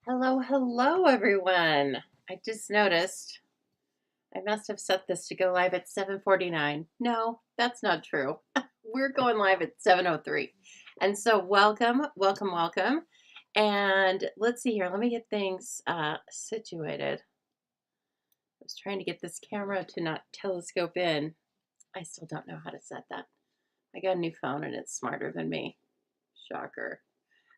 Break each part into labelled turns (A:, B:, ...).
A: Hello, hello, everyone. I just noticed I must have set this to go live at 7:49. No, that's not true. We're going live at 7:03. And so welcome, welcome, welcome. And let's see here. Let me get things situated. I was trying to get this camera to not telescope in. I still don't know how to set that. I got a new phone and it's smarter than me. Shocker.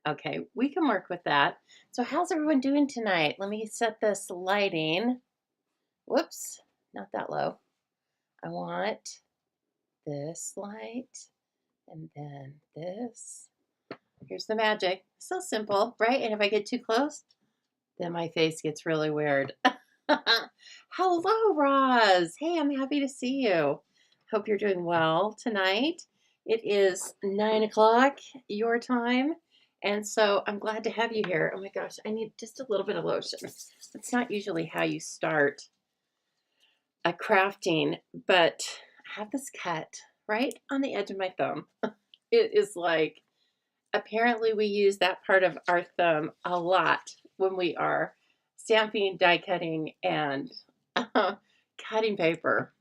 A: Okay, we can work with that. So how's everyone doing tonight? Let me set this lighting. Whoops, not that low. I want this light and then this. Here's the magic. So simple, right? And if I get too close, then my face gets really weird. Hello, Roz. Hey, I'm happy to see you. Hope you're doing well tonight. It is 9 o'clock your time. And so I'm glad to have you here. Oh my gosh, I need just a little bit of lotion. That's not usually how you start a crafting, but I have this cut right on the edge of my thumb. It is like, apparently we use that part of our thumb a lot when we are stamping, die cutting, and cutting paper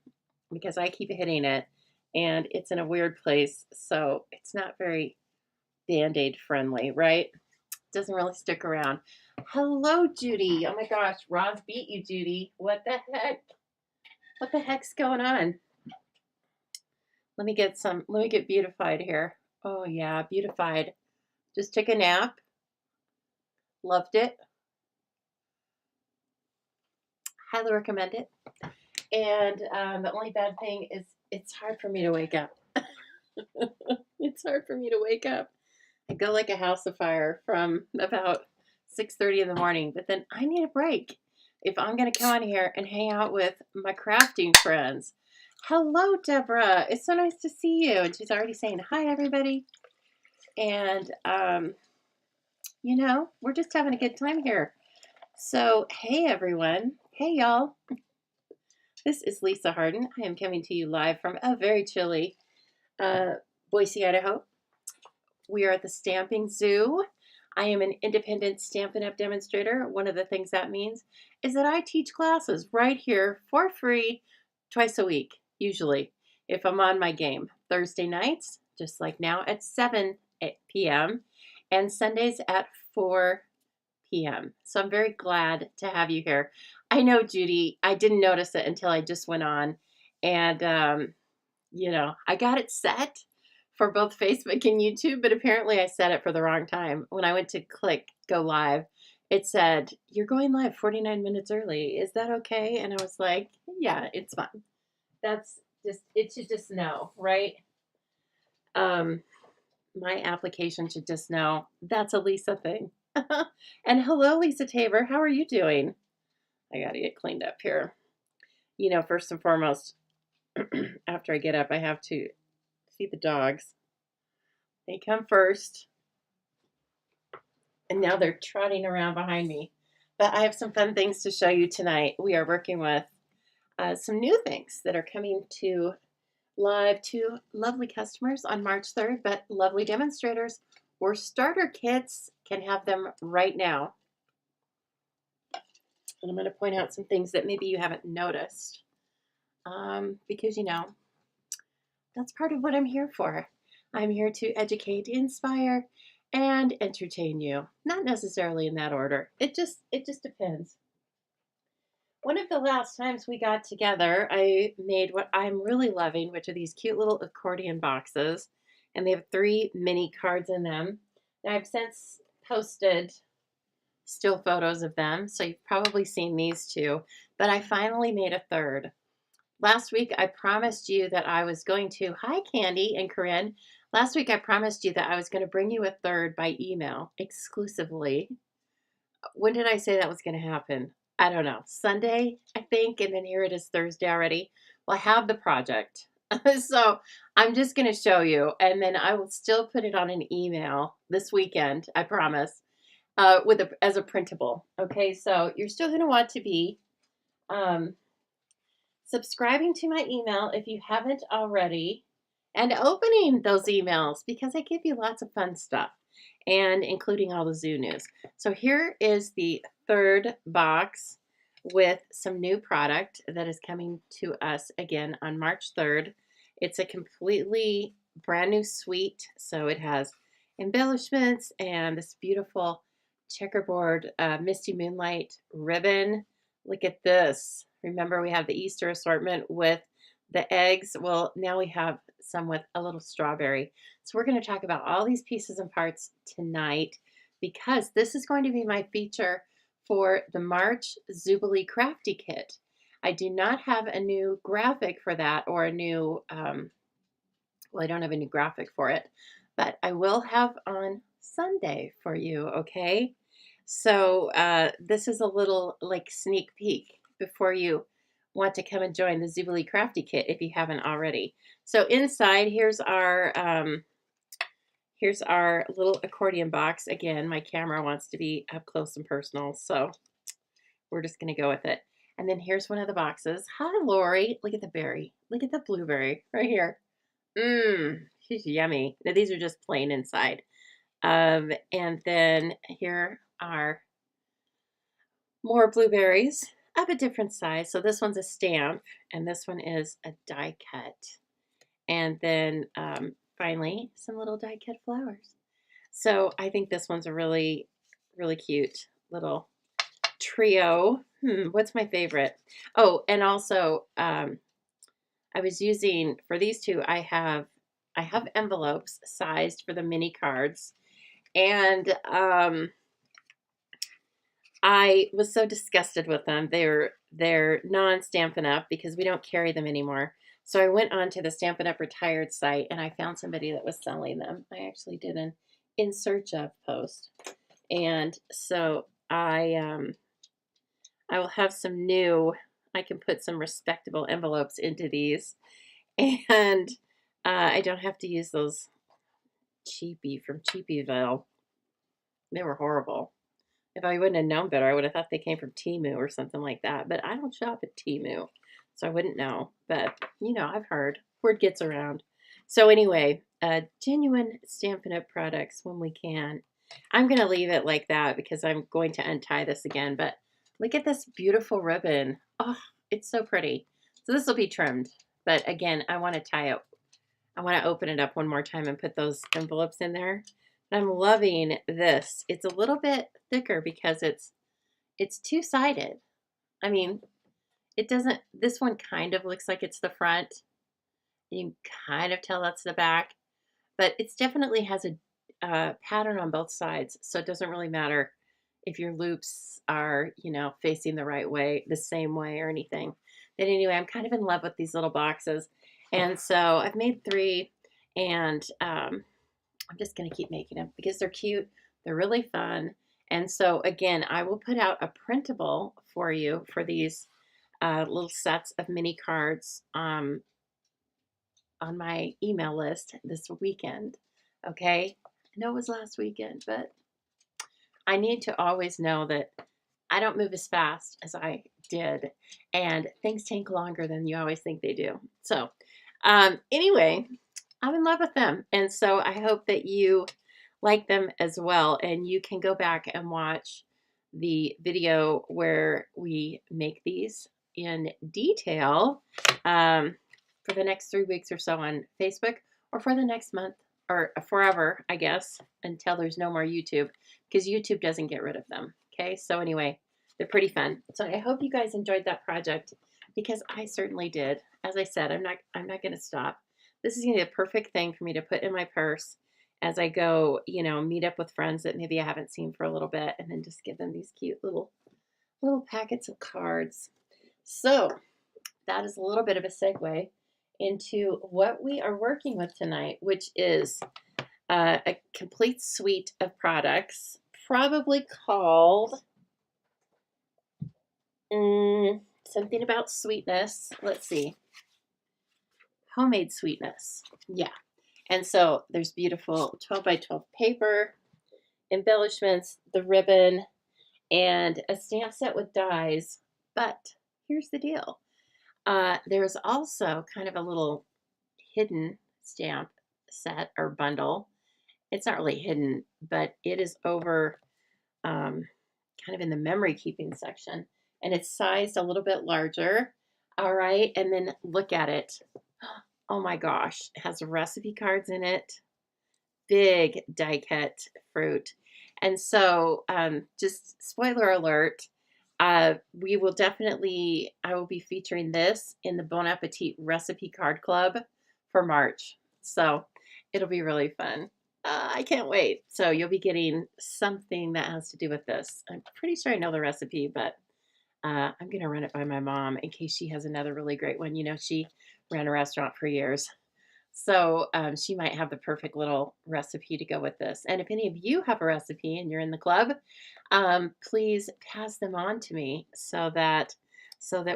A: because I keep hitting it and it's in a weird place. So it's not very Band-Aid friendly, right? Doesn't really stick around. Hello, Judy. Oh my gosh, Roz beat you, Judy. What the heck? What the heck's going on? Let me get beautified here. Oh yeah, beautified. Just took a nap. Loved it. Highly recommend it. And the only bad thing is it's hard for me to wake up. It's hard for me to wake up. I go like a house of fire from about 6:30 in the morning, but then I need a break if I'm going to come on here and hang out with my crafting friends. Hello, Deborah. It's so nice to see you. And she's already saying hi, everybody. And, we're just having a good time here. So, hey, everyone. Hey, y'all. This is Lisa Harden. I am coming to you live from a very chilly Boise, Idaho. We are at the Stamping Zoo. I am an independent Stampin' Up! Demonstrator. One of the things that means is that I teach classes right here for free twice a week, usually, if I'm on my game. Thursday nights, just like now, at 7 p.m. and Sundays at 4 p.m. So I'm very glad to have you here. I know, Judy, I didn't notice it until I just went on. And, I got it set for both Facebook and YouTube, but apparently I set it for the wrong time. When I went to click go live, it said, you're going live 49 minutes early. Is that okay? And I was like, yeah, it's fine. That's just, it should just know, right? My application should just know that's a Lisa thing. And hello, Lisa Tabor. How are you doing? I got to get cleaned up here. First and foremost, after I get up, I have to feed the dogs. They come first. And now they're trotting around behind me. But I have some fun things to show you tonight. We are working with some new things that are coming to live to lovely customers on March 3rd, but lovely demonstrators or starter kits can have them right now. And I'm going to point out some things that maybe you haven't noticed because, that's part of what I'm here for. I'm here to educate, inspire, and entertain you. Not necessarily in that order. It just depends. One of the last times we got together, I made what I'm really loving, which are these cute little accordion boxes. And they have 3 mini cards in them. Now, I've since posted still photos of them, so you've probably seen these 2. But I finally made a 3rd. Last week, I promised you that I was going to, hi, Candy and Corinne. Last week, I promised you that I was going to bring you a 3rd by email exclusively. When did I say that was going to happen? I don't know. Sunday, I think, and then here it is Thursday already. Well, I have the project. So I'm just going to show you, and then I will still put it on an email this weekend, I promise, as a printable. Okay, so you're still going to want to be subscribing to my email if you haven't already, and opening those emails because I give you lots of fun stuff. and including all the zoo news. So here is the third box with some new product that is coming to us again on March 3rd. It's a completely brand new suite. So it has embellishments and this beautiful checkerboard Misty Moonlight ribbon. Look at this. Remember, we have the Easter assortment with the eggs. Well, now we have some with a little strawberry. So we're going to talk about all these pieces and parts tonight because this is going to be my feature for the March Zoobilee Crafty Kit. I do not have a new graphic for that or a new, well, I don't have a new graphic for it, but I will have on Sunday for you, okay? So this is a little like sneak peek before you want to come and join the Zoobilee Crafty Kit if you haven't already. So inside, here's our little accordion box. Again, my camera wants to be up close and personal, so we're just going to go with it. And then here's one of the boxes. Hi, Lori. Look at the berry. Look at the blueberry right here. She's yummy. Now, these are just plain inside. And then here are more blueberries of a different size. So this one's a stamp, and this one is a die cut. And then finally, some little die cut flowers. So I think this one's a really, really cute little trio. What's my favorite? Oh, and also I was using, for these two, I have envelopes sized for the mini cards. And I was so disgusted with them. They're non-Stampin' Up because we don't carry them anymore. So I went on to the Stampin' Up retired site and I found somebody that was selling them. I actually did an in search of post. And so I will have some new, I can put some respectable envelopes into these. And I don't have to use those cheapy from Cheapyville. They were horrible. If I wouldn't have known better, I would have thought they came from Temu or something like that. But I don't shop at Temu, so I wouldn't know. But, you know, I've heard. Word gets around. So anyway, genuine Stampin' Up! Products when we can. I'm going to leave it like that because I'm going to untie this again. But look at this beautiful ribbon. Oh, it's so pretty. So this will be trimmed. But again, I want to tie it. I want to open it up one more time and put those envelopes in there. I'm loving this. It's a little bit thicker because it's two-sided. I mean, it doesn't, this one kind of looks like it's the front. You can kind of tell that's the back, but it definitely has a pattern on both sides. So it doesn't really matter if your loops are, you know, facing the right way, the same way or anything. But anyway, I'm kind of in love with these little boxes. And so I've made 3 and, I'm just going to keep making them because they're cute. They're really fun. And so, again, I will put out a printable for you for these little sets of mini cards on my email list this weekend. Okay? I know it was last weekend, but I need to always know that I don't move as fast as I did. And things take longer than you always think they do. So, anyway, I'm in love with them. And so I hope that you like them as well. And you can go back and watch the video where we make these in detail for the next 3 weeks or so on Facebook, or for the next month, or forever, I guess, until there's no more YouTube, because YouTube doesn't get rid of them. Okay, so anyway, they're pretty fun. So I hope you guys enjoyed that project because I certainly did. As I said, I'm not going to stop. This is going to be a perfect thing for me to put in my purse as I go, you know, meet up with friends that maybe I haven't seen for a little bit, and then just give them these cute little packets of cards. So that is a little bit of a segue into what we are working with tonight, which is a complete suite of products, probably called something about sweetness. Let's see. Homemade sweetness. Yeah. And so there's beautiful 12 by 12 paper, embellishments, the ribbon, and a stamp set with dies. But here's the deal. There's also kind of a little hidden stamp set or bundle. It's not really hidden, but it is over kind of in the memory keeping section. And it's sized a little bit larger. All right. And then look at it. Oh my gosh. It has recipe cards in it. Big die cut fruit. And so just spoiler alert, we will definitely, I will be featuring this in the Bon Appetit Recipe Card Club for March. So it'll be really fun. I can't wait. So you'll be getting something that has to do with this. I'm pretty sure I know the recipe, but I'm going to run it by my mom in case she has another really great one. You know, she ran a restaurant for years. So she might have the perfect little recipe to go with this. And if any of you have a recipe and you're in the club, please pass them on to me so that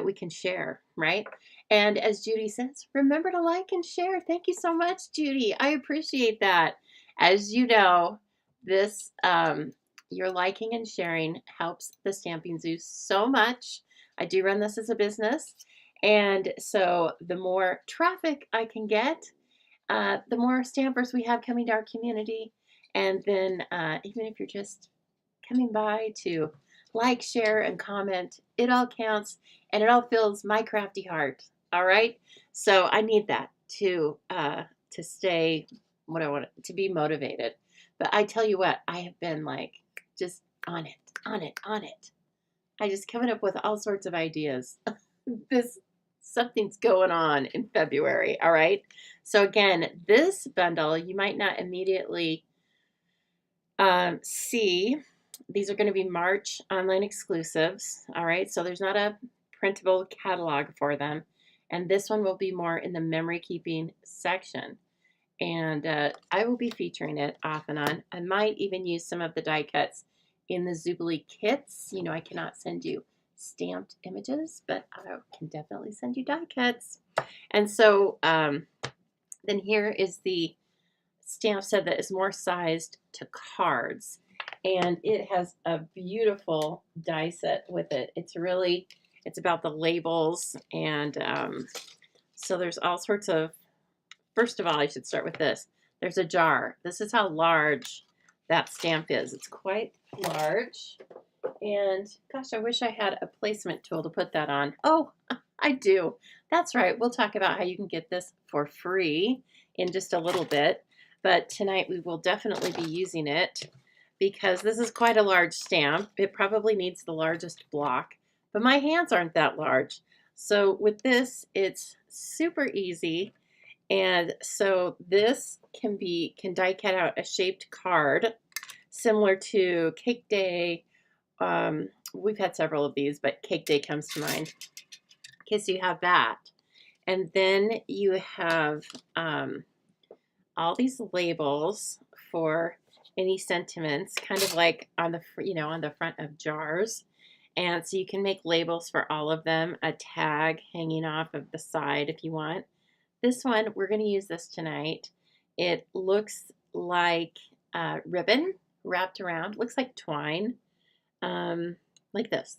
A: we can share, right? And as Judy says, remember to like and share. Thank you so much, Judy. I appreciate that. As you know, this your liking and sharing helps the Stamping Zoo so much. I do run this as a business, and so the more traffic I can get, the more stampers we have coming to our community. And then even if you're just coming by to like, share, and comment, it all counts and it all fills my crafty heart. All right. So I need that to stay what I want to be motivated. But I tell you what, I have been like just on it, on it, on it. I just coming up with all sorts of ideas. Something's going on in February, all right? So again, this bundle, you might not immediately see. These are going to be March online exclusives, all right? So there's not a printable catalog for them. And this one will be more in the memory keeping section. And I will be featuring it off and on. I might even use some of the die cuts in the Zoobilee kits. You know, I cannot send you stamped images, but I can definitely send you die cuts. And so then here is the stamp set that is more sized to cards, and it has a beautiful die set with it. It's about the labels, and so there's all sorts of, first of all, I should start with this. There's a jar. This is how large that stamp is. It's quite large. And gosh, I wish I had a placement tool to put that on. Oh, I do. That's right. We'll talk about how you can get this for free in just a little bit. But tonight we will definitely be using it because this is quite a large stamp. It probably needs the largest block, but my hands aren't that large. So with this, it's super easy. And so this can die cut out a shaped card similar to Cake Day. We've had several of these, but Cake Day comes to mind. Okay, so you have that. And then you have all these labels for any sentiments, kind of like on the front of jars. And so you can make labels for all of them, a tag hanging off of the side if you want. This one, we're going to use this tonight. It looks like ribbon wrapped around, looks like twine, like this,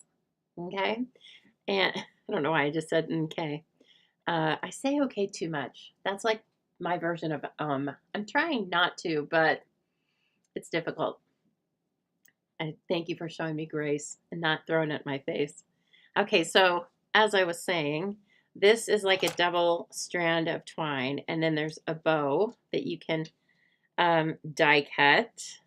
A: okay? And I don't know why I just said okay. I say okay too much. That's like my version of I'm trying not to, but it's difficult. I thank you for showing me grace and not throwing it in my face. Okay, so as I was saying, this is like a double strand of twine, and then there's a bow that you can die cut.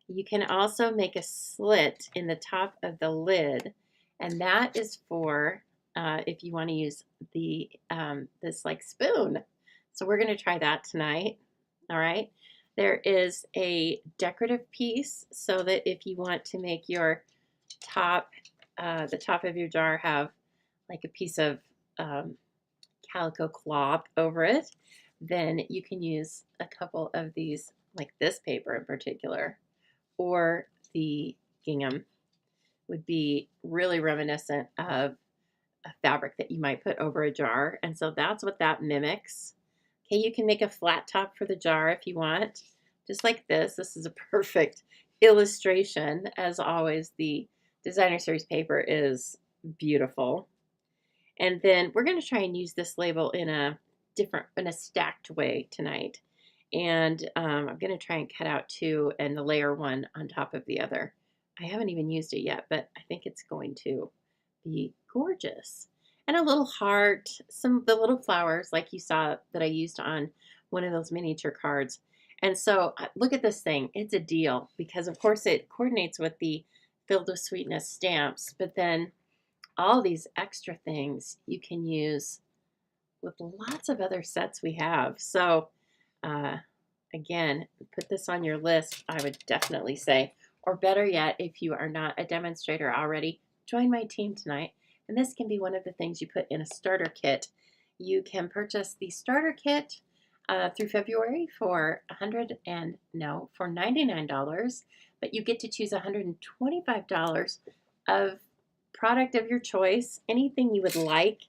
A: You can also make a slit in the top of the lid, and that is for if you want to use the this like spoon. So we're going to try that tonight. All right. There is a decorative piece so that if you want to make your top, the top of your jar have like a piece of calico cloth over it, then you can use a couple of these, like this paper in particular, or the gingham would be really reminiscent of a fabric that you might put over a jar. And so that's what that mimics. Okay, you can make a flat top for the jar if you want, just like this. This is a perfect illustration. As always, the designer series paper is beautiful. And then we're going to try and use this label in a stacked way tonight. And I'm going to try and cut out two and layer one on top of the other. I haven't even used it yet, but I think it's going to be gorgeous. And a little heart, some of the little flowers like you saw that I used on one of those miniature cards. And so look at this thing. It's a deal because of course it coordinates with the Filled with Sweetness stamps, but then all these extra things you can use with lots of other sets we have. So again, put this on your list, I would definitely say. Or better yet, if you are not a demonstrator already, join my team tonight. And this can be one of the things you put in a starter kit. You can purchase the starter kit through February for $99, but you get to choose $125 of product of your choice, anything you would like,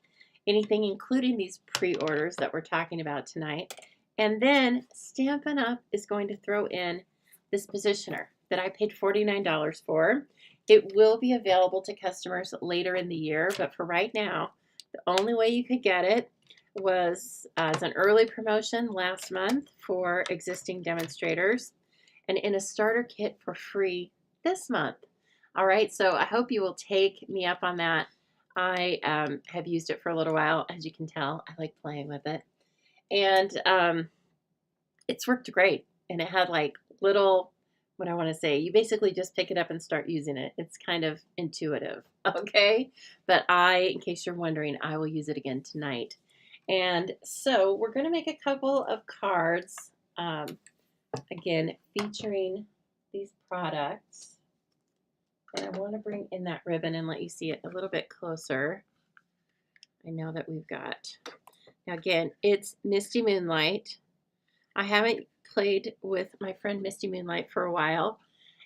A: anything including these pre-orders that we're talking about tonight. And then Stampin' Up! Is going to throw in this positioner that I paid $49 for. It will be available to customers later in the year, but for right now, the only way you could get it was as an early promotion last month for existing demonstrators and in a starter kit for free this month. All right, so I hope you will take me up on that. I have used it for a little while. As you can tell, I like playing with it. And it's worked great. And it had like little, what I want to say, you basically just pick it up and start using it. It's kind of intuitive, okay? But in case you're wondering, I will use it again tonight. And so we're going to make a couple of cards, again, featuring these products. And I want to bring in that ribbon and let you see it a little bit closer. I know that we've got, now again, it's Misty Moonlight. I haven't played with my friend Misty Moonlight for a while.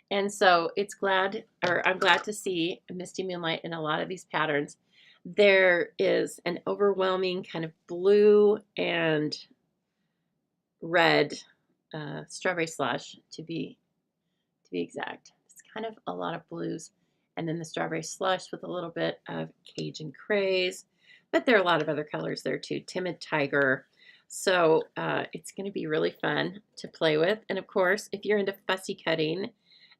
A: And so I'm glad to see Misty Moonlight in a lot of these patterns. There is an overwhelming kind of blue and red strawberry slush to be exact. It's kind of a lot of blues. And then the strawberry slush with a little bit of Cajun Craze. But there are a lot of other colors there too. Timid Tiger. So it's going to be really fun to play with. And of course, if you're into fussy cutting,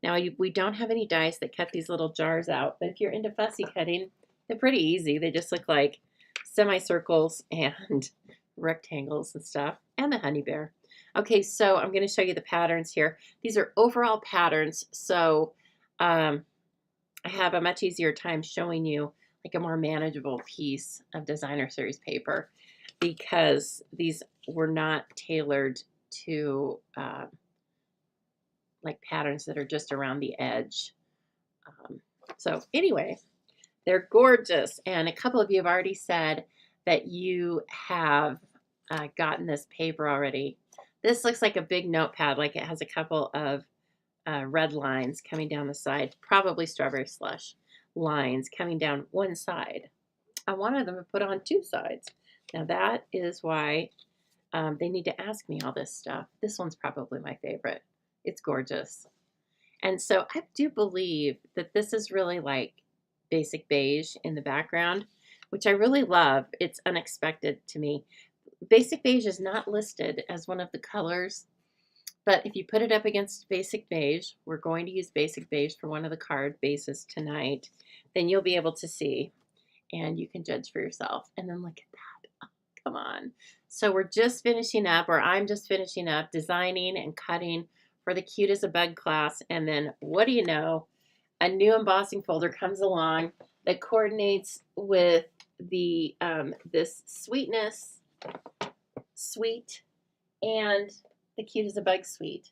A: now we don't have any dies that cut these little jars out. But if you're into fussy cutting, they're pretty easy. They just look like semicircles and rectangles and stuff. And the honey bear. Okay, so I'm going to show you the patterns here. These are overall patterns. So I have a much easier time showing you like a more manageable piece of designer series paper because these were not tailored to like patterns that are just around the edge. So anyway, they're gorgeous. And a couple of you have already said that you have gotten this paper already. This looks like a big notepad, like it has a couple of red lines coming down the side, probably strawberry slush lines coming down one side. I wanted them to put on two sides. Now that is why they need to ask me all this stuff. This one's probably my favorite. It's gorgeous. And so I do believe that this is really like basic beige in the background, which I really love. It's unexpected to me. Basic beige is not listed as one of the colors, but if you put it up against basic beige, we're going to use basic beige for one of the card bases tonight, then you'll be able to see and you can judge for yourself. And then look at that. Oh, come on. So we're just finishing up, or I'm just finishing up designing and cutting for the Cute as a Bug class. And then what do you know? A new embossing folder comes along that coordinates with the this sweetness suite and the Cute as a Bug suite.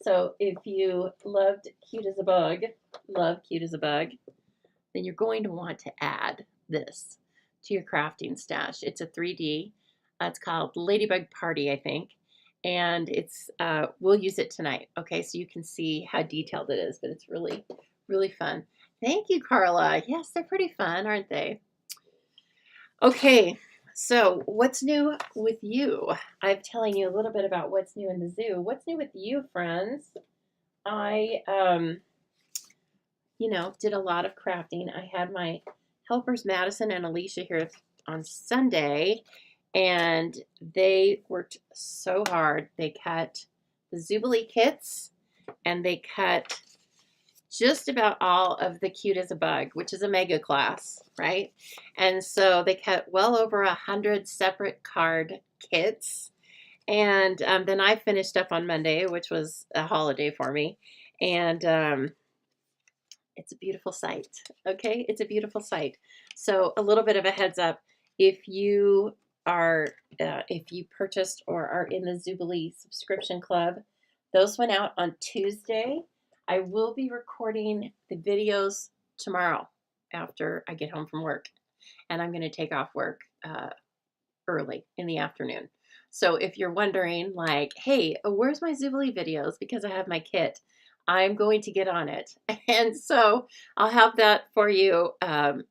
A: So if you loved Cute as a Bug, love Cute as a Bug, then you're going to want to add this to your crafting stash. It's a 3D. It's called Ladybug Party, I think. And it's we'll use it tonight. Okay, so you can see how detailed it is, but it's really, really fun. Thank you, Carla. Yes, they're pretty fun, aren't they? Okay, so what's new with you? I'm telling you a little bit about what's new in the zoo. What's new with you, friends? I, did a lot of crafting. I had my helpers, Madison and Alicia, here on Sunday, and they worked so hard. They cut the Zoobilee kits, and they cut just about all of the Cute as a Bug, which is a mega class, right? And so they cut well over 100 separate card kits. And then I finished up on Monday, which was a holiday for me. And it's a beautiful sight. Okay, it's a beautiful sight. So a little bit of a heads up, if you purchased or are in the Zoobilee subscription club, those went out on Tuesday. I will be recording the videos tomorrow after I get home from work, and I'm going to take off work early in the afternoon. So if you're wondering, like, hey, where's my Zoobilee videos? Because I have my kit, I'm going to get on it. And so I'll have that for you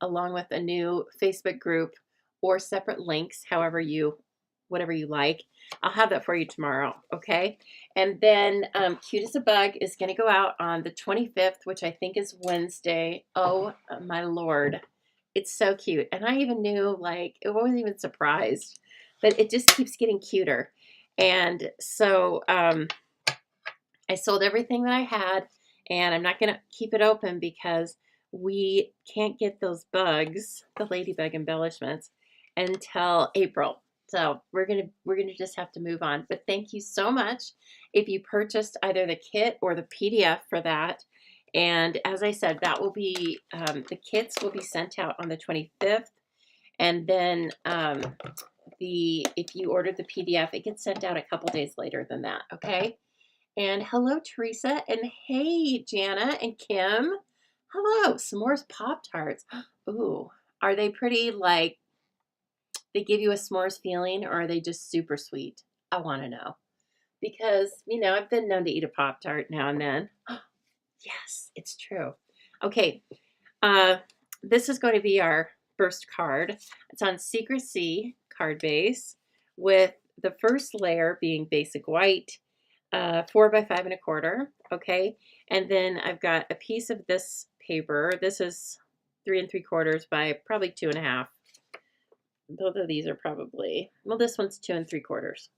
A: along with a new Facebook group or separate links, whatever you like. I'll have that for you tomorrow, okay? And then Cute as a Bug is going to go out on the 25th, which I think is Wednesday. Oh, my Lord. It's so cute. And I even knew, like, I wasn't even surprised. But it just keeps getting cuter. And so I sold everything that I had, and I'm not going to keep it open because we can't get those bugs, the ladybug embellishments, until April. So we're gonna just have to move on. But thank you so much if you purchased either the kit or the PDF for that. And as I said, that will be the kits will be sent out on the 25th, and then if you ordered the PDF, it gets sent out a couple days later than that. Okay. And hello, Teresa, and hey, Jana and Kim. Hello, s'mores Pop-Tarts. Ooh, are they pretty, like, they give you a s'mores feeling, or are they just super sweet? I want to know. Because, I've been known to eat a Pop-Tart now and then. Yes, it's true. Okay, this is going to be our first card. It's on Secrecy card base with the first layer being basic white, 4 by 5 1/4. Okay, and then I've got a piece of this paper. This is 3 3/4 by probably 2 1/2. Both of these are probably, well, this one's 2 3/4.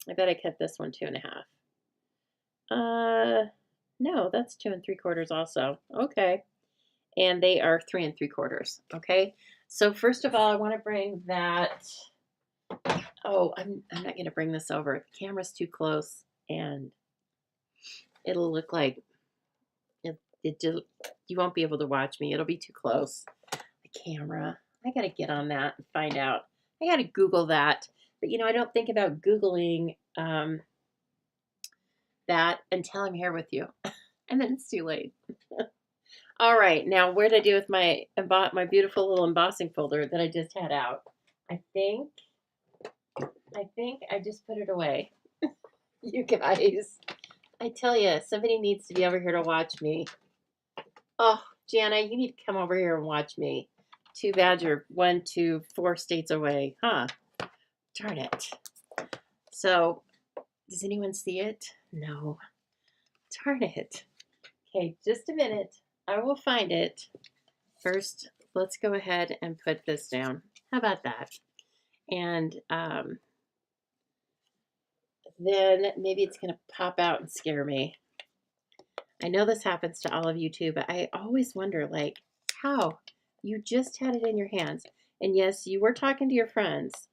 A: I bet I cut this one 2 1/2. No, that's 2 3/4 also. Okay, and they are 3 3/4. Okay, so first of all, I want to bring that. Oh, I'm not going to bring this over. The camera's too close, and it'll look like you won't be able to watch me. It'll be too close. The camera. I got to get on that and find out. I got to Google that. But, I don't think about Googling that until I'm here with you. And then it's too late. All right. Now, where did I do with my beautiful little embossing folder that I just had out? I think I just put it away. You guys. I tell you, somebody needs to be over here to watch me. Oh, Jana, you need to come over here and watch me. Too bad you're 1, 2, 4 states away, huh? Darn it. So, does anyone see it? No. Darn it. Okay, just a minute. I will find it. First, let's go ahead and put this down. How about that? And then maybe it's going to pop out and scare me. I know this happens to all of you too, but I always wonder, like, how? You just had it in your hands. And yes, you were talking to your friends,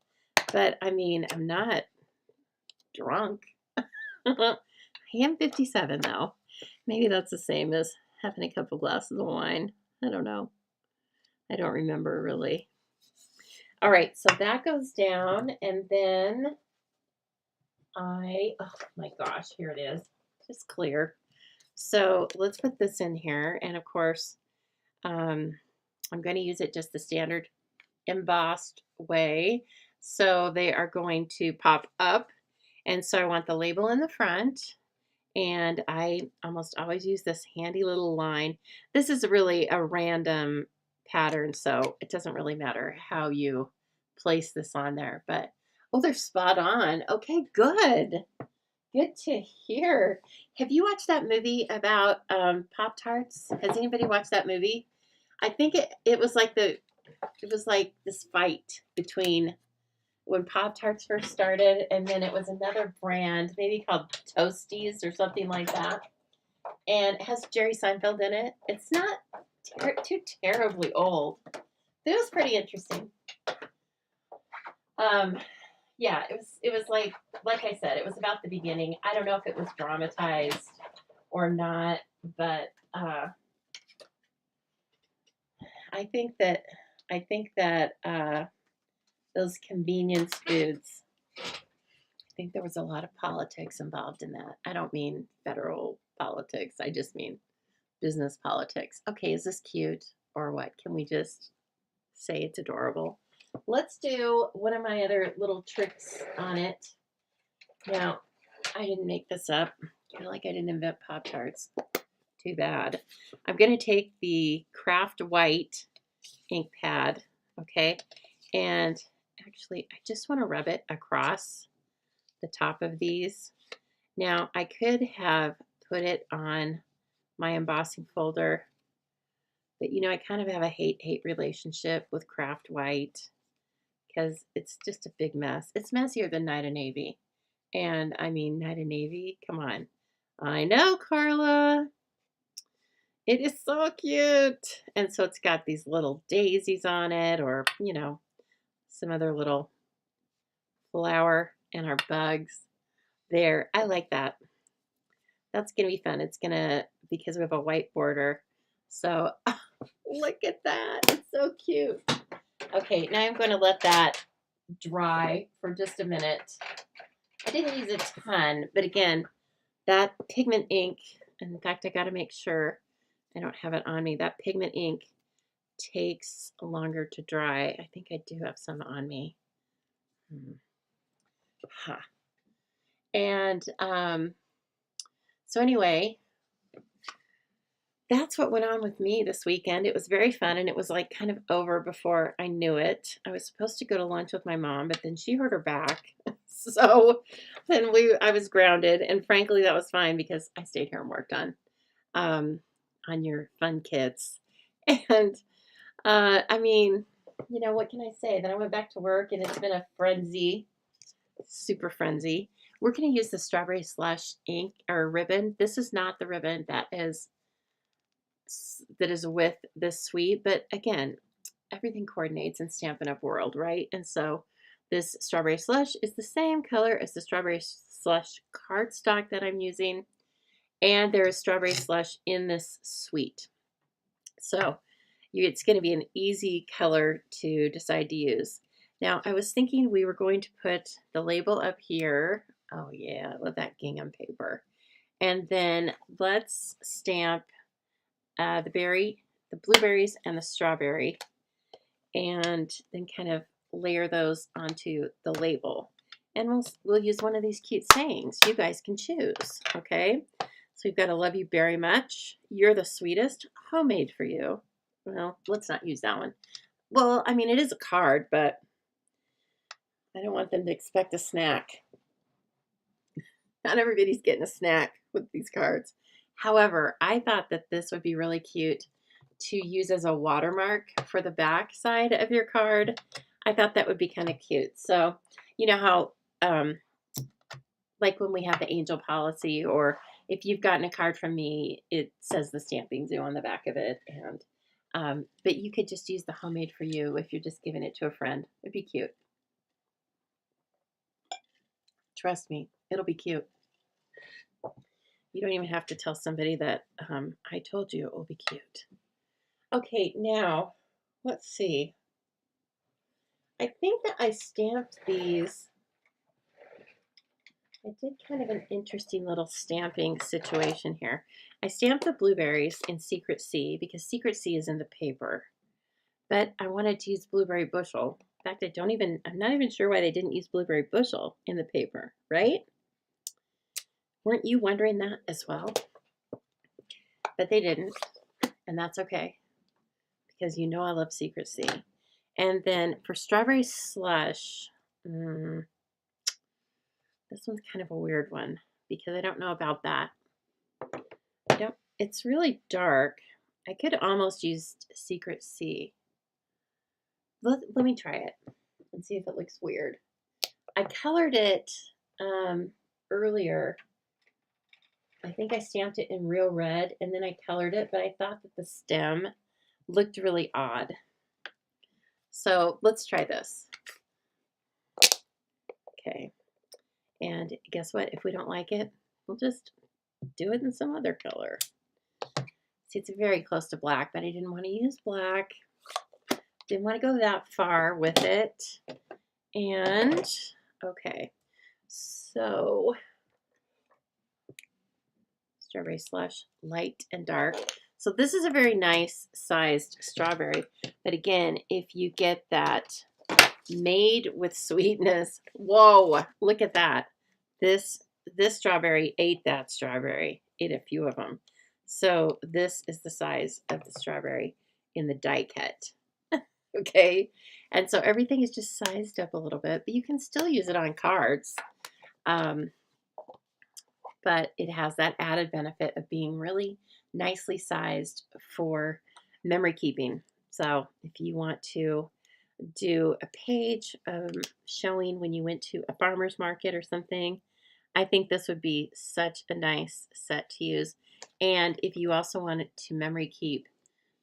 A: but I mean, I'm not drunk. I am 57 though. Maybe that's the same as having a couple glasses of wine. I don't know. I don't remember really. All right, so that goes down, and then oh my gosh, here it is. Just clear. So let's put this in here, and of course, I'm going to use it just the standard embossed way. So they are going to pop up, and so I want the label in the front, and I almost always use this handy little line. This is really a random pattern, so it doesn't really matter how you place this on there, but oh, they're spot on. Okay, good. Good to hear. Have you watched that movie about Pop-Tarts? Has anybody watched that movie? I think it was like this fight between when Pop-Tarts first started, and then it was another brand, maybe called Toasties or something like that. And it has Jerry Seinfeld in it. It's not too terribly old. It was pretty interesting. Yeah, it was like I said, it was about the beginning. I don't know if it was dramatized or not, but I think that those convenience foods, I think there was a lot of politics involved in that. I don't mean federal politics. I just mean business politics. Okay, is this cute or what? Can we just say it's adorable? Let's do one of my other little tricks on it. Now, I didn't make this up. Kind of like I didn't invent Pop-Tarts. Too bad. I'm going to take the Craft White ink pad, okay? And actually, I just want to rub it across the top of these. Now, I could have put it on my embossing folder, but you know, I kind of have a hate-hate relationship with Craft White because it's just a big mess. It's messier than Night of Navy. And I mean, Night of Navy, come on. I know, Carla. It is so cute. And so it's got these little daisies on it, or, you know, some other little flower and our bugs there. I like that. That's going to be fun. It's going to, because we have a white border. So look at that. It's so cute. Okay, now I'm going to let that dry for just a minute. I didn't use a ton, but again, that pigment ink, and in fact, I got to make sure I don't have it on me. That pigment ink takes longer to dry. I think I do have some on me. Huh. And so anyway, that's what went on with me this weekend. It was very fun, and it was like kind of over before I knew it. I was supposed to go to lunch with my mom, but then she hurt her back. So then I was grounded, and frankly, that was fine because I stayed here and worked on your fun kits. And I mean, you know, what can I say? Then I went back to work, and it's been a frenzy, super frenzy. We're going to use the Strawberry Slush ink or ribbon. This is not the ribbon that is with this suite, but again, everything coordinates in Stampin' Up! World, right? And so this Strawberry Slush is the same color as the Strawberry Slush cardstock that I'm using, and there is Strawberry Slush in this suite. So it's going to be an easy color to decide to use. Now, I was thinking we were going to put the label up here. Oh yeah, I love that gingham paper. And then let's stamp the berry, the blueberries, and the strawberry, and then kind of layer those onto the label. And we'll use one of these cute sayings. You guys can choose, okay? So we've got, I love you very much. You're the sweetest. Homemade for you. Well, let's not use that one. Well, I mean, it is a card, but I don't want them to expect a snack. Not everybody's getting a snack with these cards. However, I thought that this would be really cute to use as a watermark for the back side of your card. I thought that would be kind of cute. So, you know how, like when we have the angel policy, or if you've gotten a card from me, it says the Stamping Zoo on the back of it. And but you could just use the homemade for you if you're just giving it to a friend. It'd be cute. Trust me, it'll be cute. You don't even have to tell somebody that I told you it will be cute. Okay, now, let's see. I think that I stamped these. I did kind of an interesting little stamping situation here. I stamped the blueberries in Secret C because Secret C is in the paper. But I wanted to use Blueberry Bushel. In fact, I'm not even sure why they didn't use Blueberry Bushel in the paper, right? Weren't you wondering that as well? But they didn't, and that's okay, because you know I love Secret C. And then for Strawberry Slush, this one's kind of a weird one, because I don't know about that. It's really dark. I could almost use Secret C. Let me try it and see if it looks weird. I colored it earlier. I think I stamped it in real red and then I colored it, but I thought that the stem looked really odd. So let's try this. Okay. And guess what? If we don't like it, we'll just do it in some other color. See, it's very close to black, but I didn't want to use black. Didn't want to go that far with it. And, okay. So, strawberry slush, light and dark. So this is a very nice sized strawberry. But again, if you get that made with sweetness, whoa, look at that. This strawberry ate that strawberry, ate a few of them. So this is the size of the strawberry in the die cut. Okay. And so everything is just sized up a little bit, but you can still use it on cards. But it has that added benefit of being really nicely sized for memory keeping. So if you want to do a page showing when you went to a farmer's market or something, I think this would be such a nice set to use. And if you also wanted to memory keep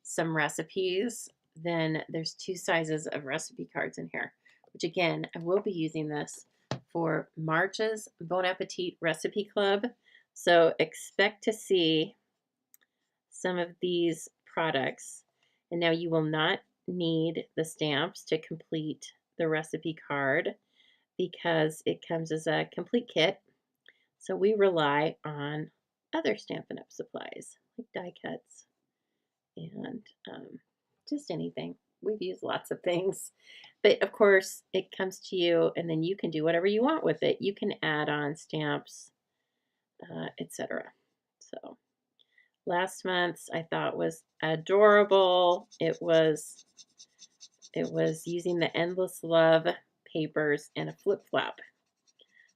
A: some recipes, then there's 2 sizes of recipe cards in here, which again, I will be using this for March's Bon Appetit Recipe Club. So expect to see some of these products. And now you will not need the stamps to complete the recipe card because it comes as a complete kit. So we rely on other Stampin' Up! Supplies like die cuts and just anything. We've used lots of things. But of course, it comes to you and then you can do whatever you want with it. You can add on stamps, etc. So last month's I thought was adorable. It was using the Endless Love papers and a flip flop.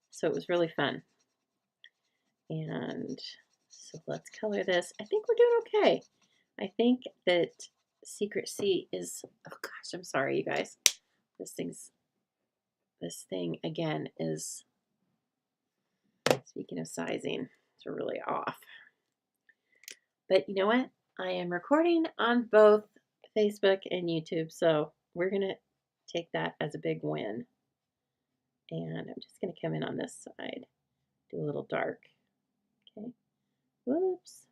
A: So it was really fun. And so let's color this. I think we're doing okay. I think that Secret C is, oh gosh, I'm sorry, you guys. This thing again is, speaking of sizing, it's really off. But you know what? I am recording on both Facebook and YouTube, so we're going to take that as a big win. And I'm just going to come in on this side, do a little dark. Okay. Whoops.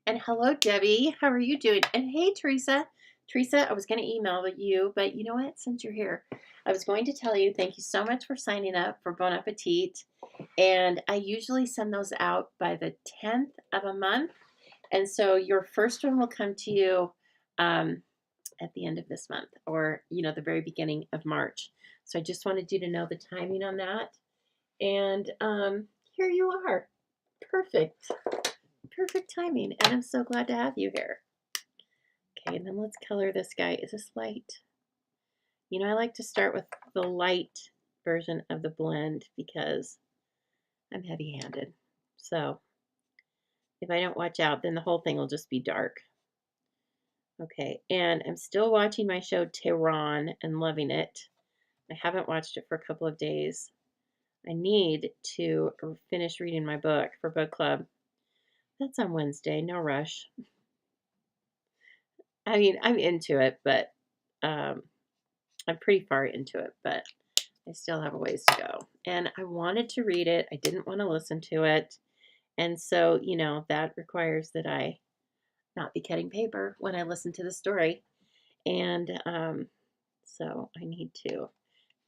A: And hello, Debbie. How are you doing? And hey, Teresa. Teresa, I was going to email you, but you know what? Since you're here, I was going to tell you thank you so much for signing up for Bon Appetit. And I usually send those out by the 10th of a month. And so your first one will come to you at the end of this month or, the very beginning of March. So I just wanted you to know the timing on that. And here you are. Perfect. Perfect timing. And I'm so glad to have you here. Okay, and then let's color this guy. Is this light? I like to start with the light version of the blend because I'm heavy-handed. So if I don't watch out, then the whole thing will just be dark. Okay, and I'm still watching my show Tehran and loving it. I haven't watched it for a couple of days. I need to finish reading my book for book club. That's on Wednesday, no rush. I mean, I'm into it, but I'm pretty far into it, but I still have a ways to go. And I wanted to read it. I didn't want to listen to it. And so, that requires that I not be cutting paper when I listen to the story. And so I need to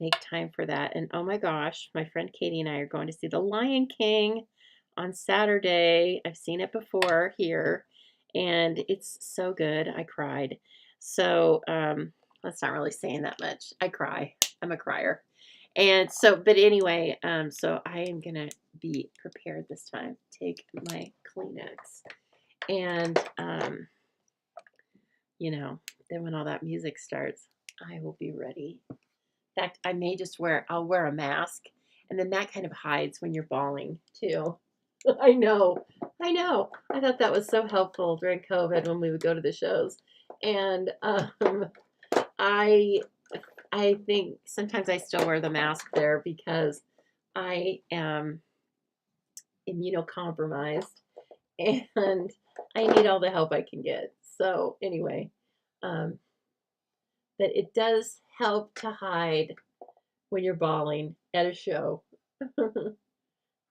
A: make time for that. And oh my gosh, my friend Katie and I are going to see The Lion King on Saturday. I've seen it before here, and it's so good. I cried. So that's not really saying that much. I cry. I'm a crier. And so, but anyway, so I am going to be prepared this time. Take my Kleenex. And, then when all that music starts, I will be ready. In fact, I may just I'll wear a mask, and then that kind of hides when you're bawling, too. I know. I thought that was so helpful during COVID when we would go to the shows. And I I think sometimes I still wear the mask there because I am immunocompromised and I need all the help I can get. So anyway, um, but it does help to hide when you're bawling at a show.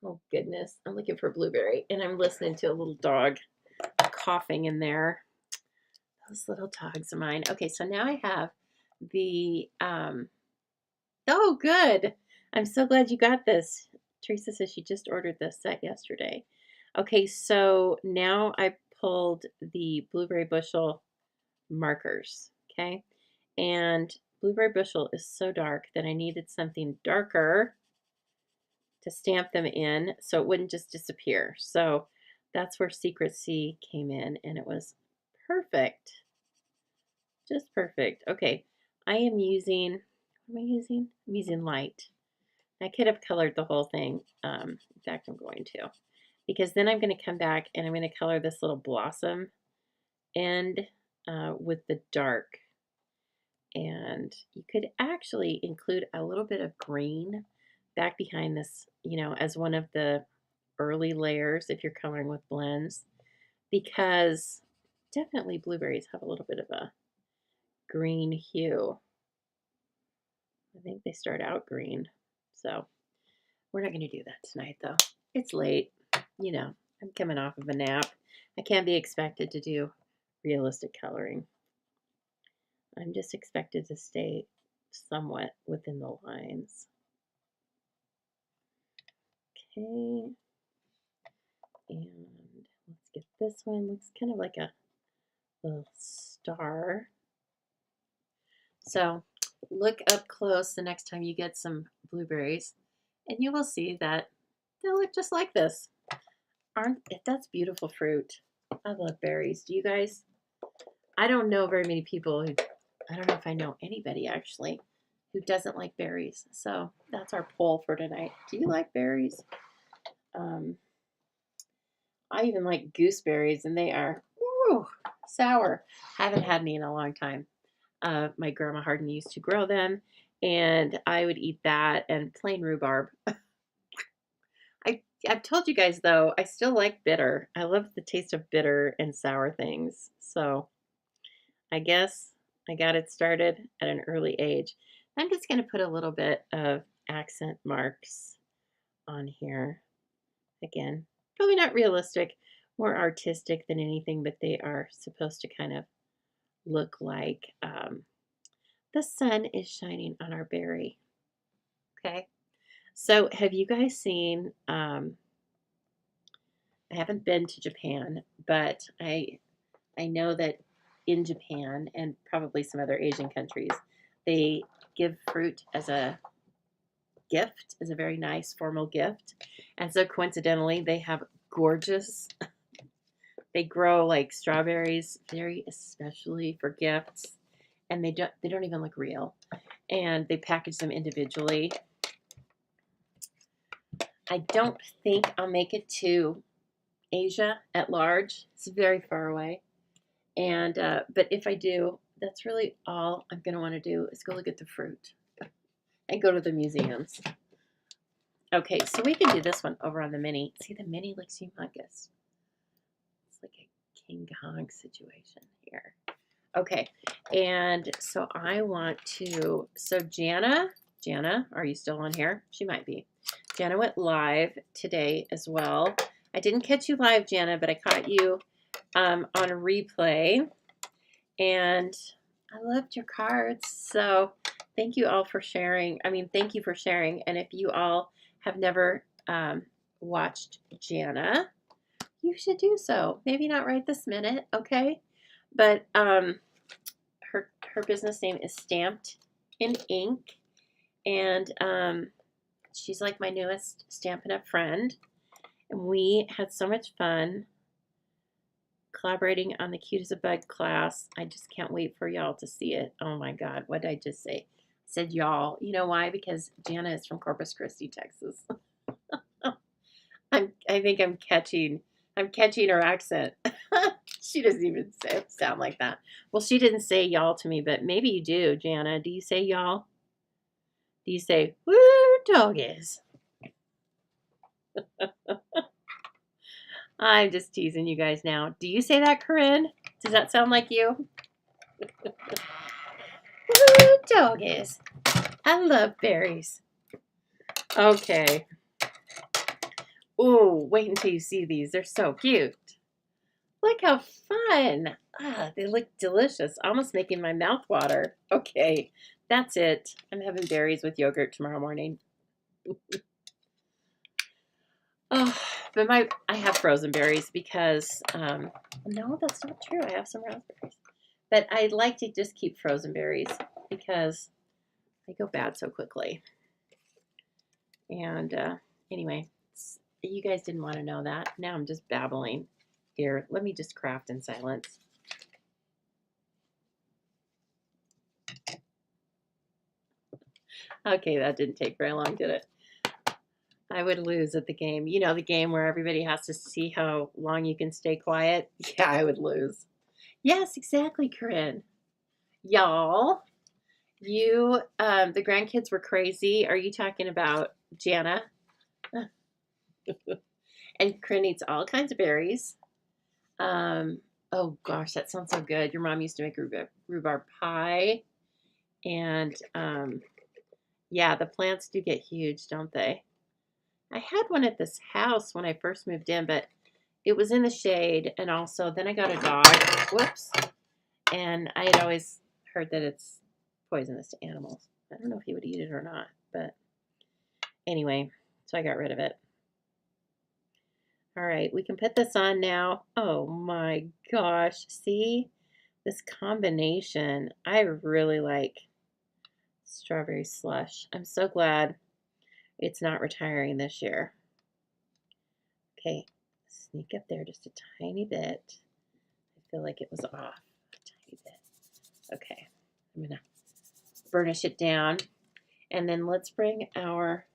A: Oh goodness, I'm looking for blueberry and I'm listening to a little dog coughing in there. Those little dogs of mine. Okay, so now I have the, oh good. I'm so glad you got this. Teresa says she just ordered this set yesterday. Okay, so now I pulled the blueberry bushel markers, okay? And blueberry bushel is so dark that I needed something darker to stamp them in so it wouldn't just disappear. So that's where Secrecy came in, and it was perfect. Just perfect. Okay, I am using, what am I using? I'm using light. I could have colored the whole thing. In fact, I'm going to. Because then I'm going to come back and I'm going to color this little blossom end with the dark. And you could actually include a little bit of green back behind this, you know, as one of the early layers if you're coloring with blends. Because definitely blueberries have a little bit of a green hue. I think they start out green. So we're not going to do that tonight, though. It's late. You know, I'm coming off of a nap. I can't be expected to do realistic coloring. I'm just expected to stay somewhat within the lines. Okay. And let's get this one. Looks kind of like a little star. So look up close the next time you get some blueberries, and you will see that they'll look just like this. That's beautiful fruit. I love berries. Do you guys? I don't know very many people who, I don't know if I know anybody actually who doesn't like berries. So that's our poll for tonight. Do you like berries? I even like gooseberries, and they are sour. Haven't had any in a long time. My grandma Hardin used to grow them, and I would eat that and plain rhubarb. I've told you guys, though, I still like bitter. I love the taste of bitter and sour things. So I guess I got it started at an early age. I'm just going to put a little bit of accent marks on here. Again, probably not realistic, more artistic than anything, but they are supposed to kind of look like the sun is shining on our berry. Okay. So have you guys seen, I haven't been to Japan, but I know that in Japan and probably some other Asian countries, they give fruit as a gift, as a very nice formal gift. And so coincidentally, they have gorgeous, they grow like strawberries, very especially for gifts. And they don't even look real. And they package them individually. I don't think I'll make it to Asia at large. It's very far away. And but if I do, that's really all I'm going to want to do is go look at the fruit and go to the museums. Okay, so we can do this one over on the mini. See, the mini looks humongous. It's like a King Kong situation here. Okay, and so I want to, so Jana, are you still on here? She might be. Jana went live today as well. I didn't catch you live, Jana, but I caught you on a replay. And I loved your cards. So thank you all for sharing. I mean, thank you for sharing. And if you all have never watched Jana, you should do so. Maybe not right this minute, okay? But her business name is Stamped in Ink. And she's like my newest Stampin' Up! Friend. And we had so much fun collaborating on the Cute as a Bug class. I just can't wait for y'all to see it. Oh my God, what did I just say? I said y'all. You know why? Because Jana is from Corpus Christi, Texas. I think I'm catching her accent. She doesn't even sound like that. Well, she didn't say y'all to me, but maybe you do, Jana. Do you say y'all? Do you say, woo, doggies? I'm just teasing you guys now. Do you say that, Corinne? Does that sound like you? Woo, doggies. I love berries. Okay. Ooh, wait until you see these. They're so cute. Look how fun. Ah, they look delicious. Almost making my mouth water. Okay, that's it. I'm having berries with yogurt tomorrow morning. Oh, but I have frozen berries because, no, that's not true. I have some raspberries. But I like to just keep frozen berries because they go bad so quickly. And anyway, you guys didn't want to know that. Now I'm just babbling. Here, let me just craft in silence. Okay, that didn't take very long, did it? I would lose at the game. You know, the game where everybody has to see how long you can stay quiet? Yeah, I would lose. Yes, exactly, Corinne. Y'all, the grandkids were crazy. Are you talking about Jana? And Corinne eats all kinds of berries. Oh gosh, that sounds so good. Your mom used to make rhubarb pie. And yeah, the plants do get huge, don't they? I had one at this house when I first moved in, but it was in the shade. And also, then I got a dog. Whoops. And I had always heard that it's poisonous to animals. I don't know if he would eat it or not, but anyway, so I got rid of it. All right, we can put this on now. Oh my gosh, see? This combination, I really like strawberry slush. I'm so glad it's not retiring this year. Okay, sneak up there just a tiny bit. I feel like it was off a tiny bit. Okay, I'm gonna burnish it down. And then let's bring our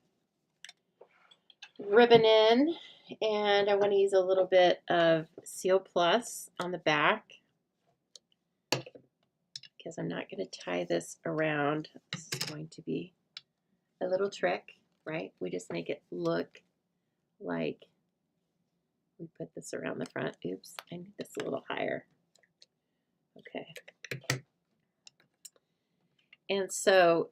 A: ribbon in. And I want to use a little bit of Seal Plus on the back because I'm not going to tie this around. This is going to be a little trick, right? We just make it look like we put this around the front. Oops, I need this a little higher. Okay. And so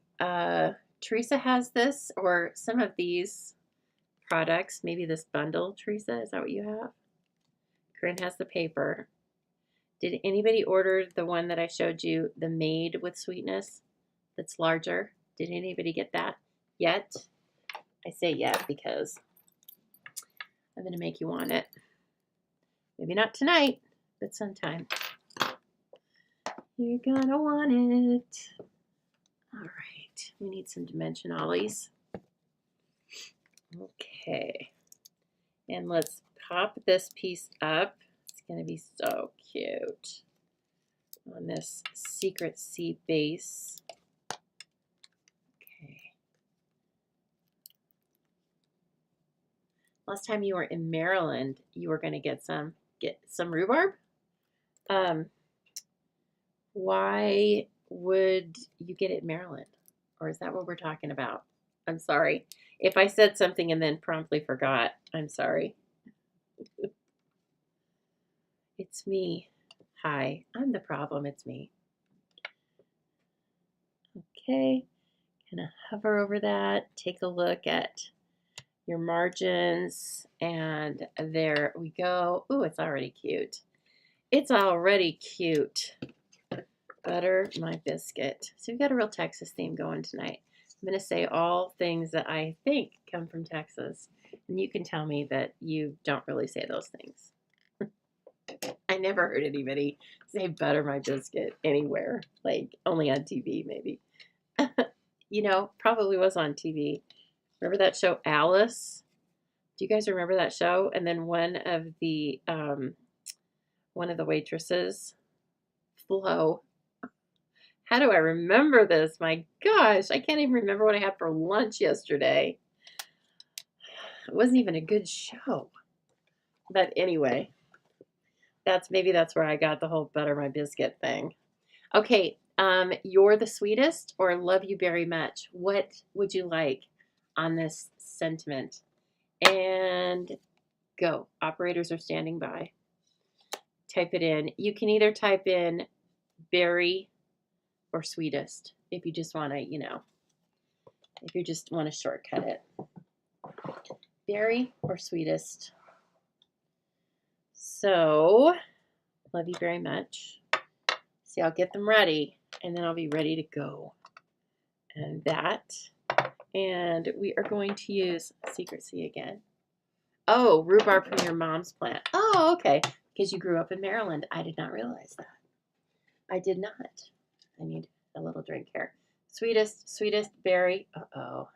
A: Teresa has this, or some of these products, maybe this bundle. Teresa, is that what you have? Corinne has the paper. Did anybody order the one that I showed you, the Made with Sweetness, that's larger? Did anybody get that yet? I say yet because I'm going to make you want it. Maybe not tonight, but sometime. You're going to want it. All right, we need some dimensionalies. Okay, and let's pop this piece up. It's going to be so cute on this Secret Sea base. Okay. Last time you were in Maryland, you were going to get some rhubarb. Why would you get it in Maryland? Or is that what we're talking about? I'm sorry. If I said something and then promptly forgot, I'm sorry. It's me. Hi, I'm the problem. It's me. Okay, gonna hover over that. Take a look at your margins, and there we go. Ooh, it's already cute. It's already cute. Butter my biscuit. So we've got a real Texas theme going tonight. I'm going to say all things that I think come from Texas, and you can tell me that you don't really say those things. I never heard anybody say butter my biscuit anywhere, like only on TV maybe. You know, probably was on TV. Remember that show Alice? Do you guys remember that show? And then one of the waitresses, Flo. How do I remember this? My gosh, I can't even remember what I had for lunch yesterday. It wasn't even a good show. But anyway, maybe that's where I got the whole butter my biscuit thing. Okay, You're the sweetest or love you very much. What would you like on this sentiment? And go. Operators are standing by. Type it in. You can either type in berry or sweetest if you just want to, you know, if you just want to shortcut it. Berry or sweetest. So, love you very much. See, I'll get them ready, and then I'll be ready to go. And that. And we are going to use Secrecy again. Oh, rhubarb from your mom's plant. Oh, okay. Because you grew up in Maryland. I did not realize that. I did not. I need a little drink here. Sweetest, sweetest berry. Uh-oh.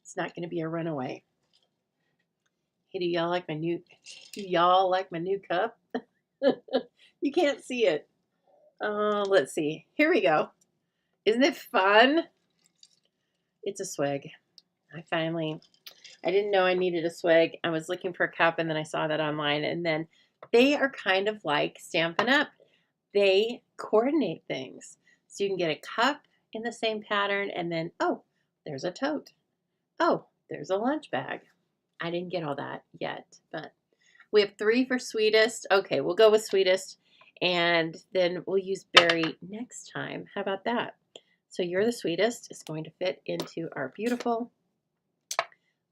A: It's not going to be a runaway. Hey, do y'all like my new cup? You can't see it. Let's see. Here we go. Isn't it fun? It's a swig. I didn't know I needed a swig. I was looking for a cup and then I saw that online, and then they are kind of like Stampin' Up. They coordinate things. So you can get a cup in the same pattern, and then, oh, there's a tote. Oh, there's a lunch bag. I didn't get all that yet, but we have 3 for sweetest. Okay, we'll go with sweetest, and then we'll use berry next time. How about that? So you're the sweetest is going to fit into our beautiful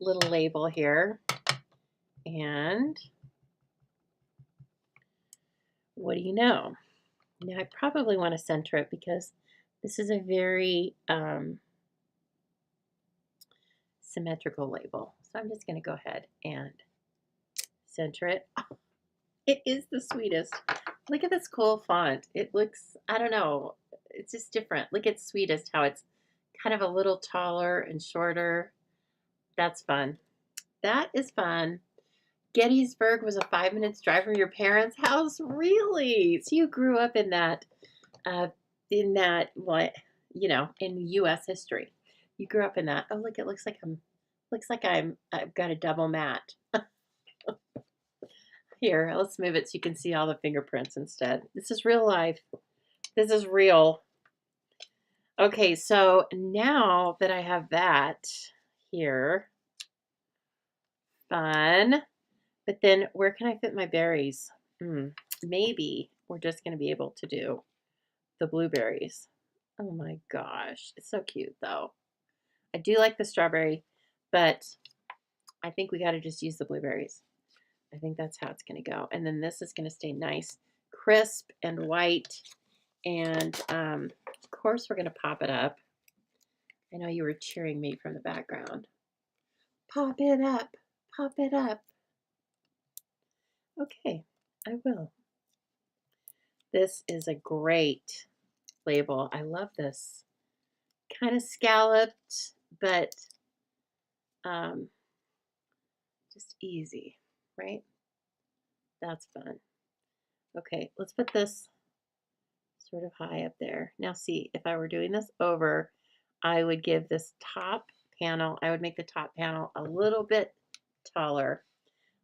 A: little label here. And what do you know? Now I probably want to center it because this is a very symmetrical label. So I'm just going to go ahead and center it. Oh, it is the sweetest. Look at this cool font. It looks, I don't know, it's just different. Look at sweetest, how it's kind of a little taller and shorter. That's fun. That is fun. Gettysburg was a 5 minutes drive from your parents' house. Really? So you grew up in that, what, you know, in U.S. history. You grew up in that. Oh, look! It looks like I've got a double mat. Here, let's move it so you can see all the fingerprints instead. This is real life. This is real. Okay, so now that I have that here, fun. But then where can I fit my berries? Maybe we're just going to be able to do the blueberries. Oh my gosh. It's so cute though. I do like the strawberry, but I think we got to just use the blueberries. I think that's how it's going to go. And then this is going to stay nice, crisp and white. And of course we're going to pop it up. I know you were cheering me from the background. Pop it up. Pop it up. Okay, I will. This is a great label. I love this. Kind of scalloped, but just easy, right? That's fun. Okay, let's put this sort of high up there. Now see, if I were doing this over, I would give this top panel, I would make the top panel a little bit taller.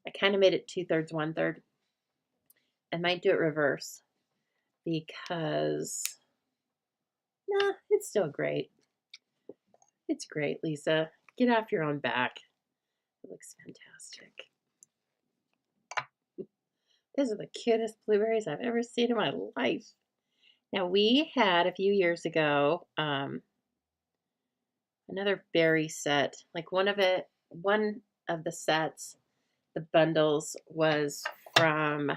A: I kind of made it 2/3, 1/3. I might do it reverse because, nah, it's still great. It's great, Lisa. Get off your own back. It looks fantastic. These are the cutest blueberries I've ever seen in my life. Now we had a few years ago another berry set. Like one of the sets, the bundles was from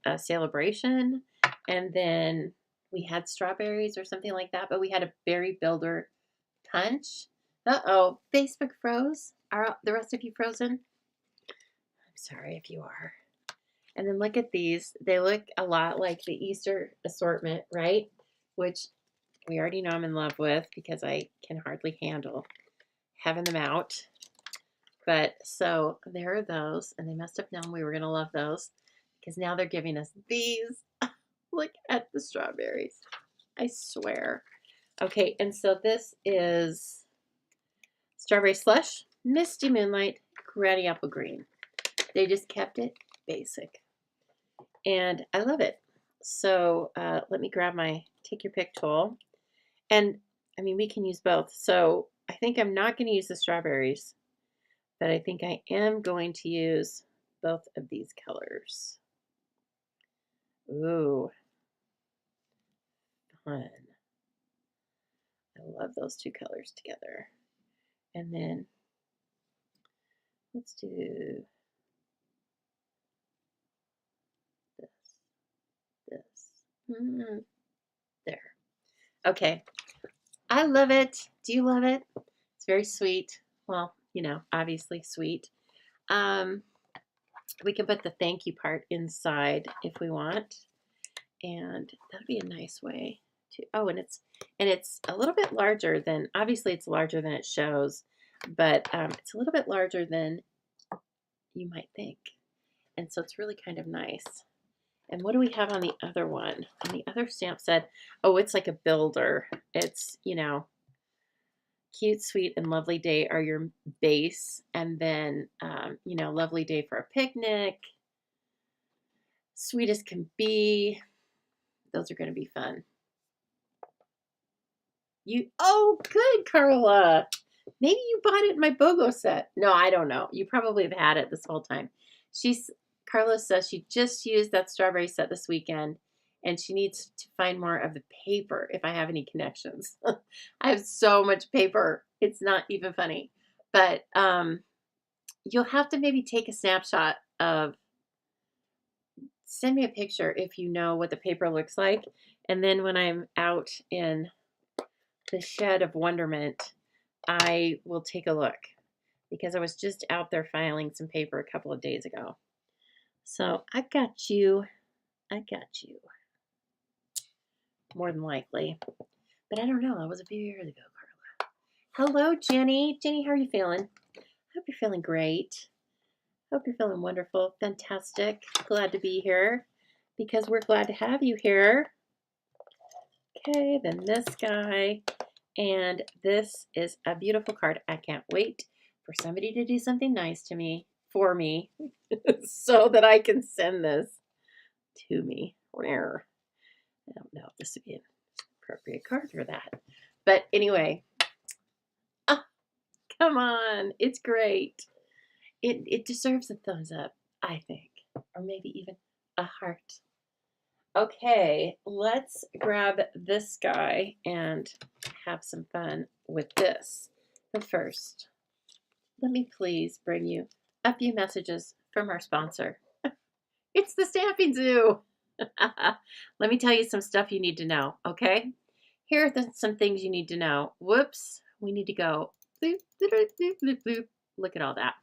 A: a Celebration, and then we had strawberries or something like that, but we had a berry builder punch. Uh-oh, Facebook froze. Are the rest of you frozen? I'm sorry if you are. And then look at these. They look a lot like the Easter assortment, right? Which we already know I'm in love with because I can hardly handle having them out. But so there are those, and they must have known we were going to love those because now they're giving us these. Look at the strawberries. I swear. Okay, and so this is Strawberry Slush, Misty Moonlight, Granny Apple Green. They just kept it basic. and I love it. So let me grab my take your pick tool. And I mean, we can use both. So I think I'm not going to use the strawberries, but I think I am going to use both of these colors. Ooh, fun. I love those two colors together. And then let's do this. There. Okay. I love it. Do you love it? It's very sweet. Well, you know, obviously sweet. We can put the thank you part inside if we want. And that'd be a nice way to, oh, and it's a little bit larger than, obviously it's larger than it shows, but it's a little bit larger than you might think. And so it's really kind of nice. And what do we have on the other one? On the other stamp said, oh, it's like a builder. It's, you know, cute, sweet, and lovely day are your base. And then, you know, lovely day for a picnic. Sweet as can be. Those are going to be fun. Oh, good, Carla. Maybe you bought it in my BOGO set. No, I don't know. You probably have had it this whole time. Carla says she just used that strawberry set this weekend, and she needs to find more of the paper if I have any connections. I have so much paper. It's not even funny. But you'll have to maybe take a snapshot of, send me a picture if you know what the paper looks like. And then when I'm out in the shed of wonderment, I will take a look, because I was just out there filing some paper a couple of days ago. So I got you. I got you. More than likely. But I don't know. That was a few years ago, Carla. Hello, Jenny. Jenny, how are you feeling? Hope you're feeling great. Hope you're feeling wonderful. Fantastic. Glad to be here, because we're glad to have you here. Okay, then this guy. And this is a beautiful card. I can't wait for somebody to do something nice to me, for me, so that I can send this to me. Rare. I don't know if this would be an appropriate card for that. But anyway, come on. It's great. It deserves a thumbs up, I think. Or maybe even a heart. Okay, let's grab this guy and have some fun with this. But first, let me please bring you a few messages from our sponsor. It's the Stampin' Zoo. Let me tell you some stuff you need to know, okay? Here are some things you need to know. Whoops, we need to go. Bloop, bloop, bloop, bloop, bloop. Look at all that.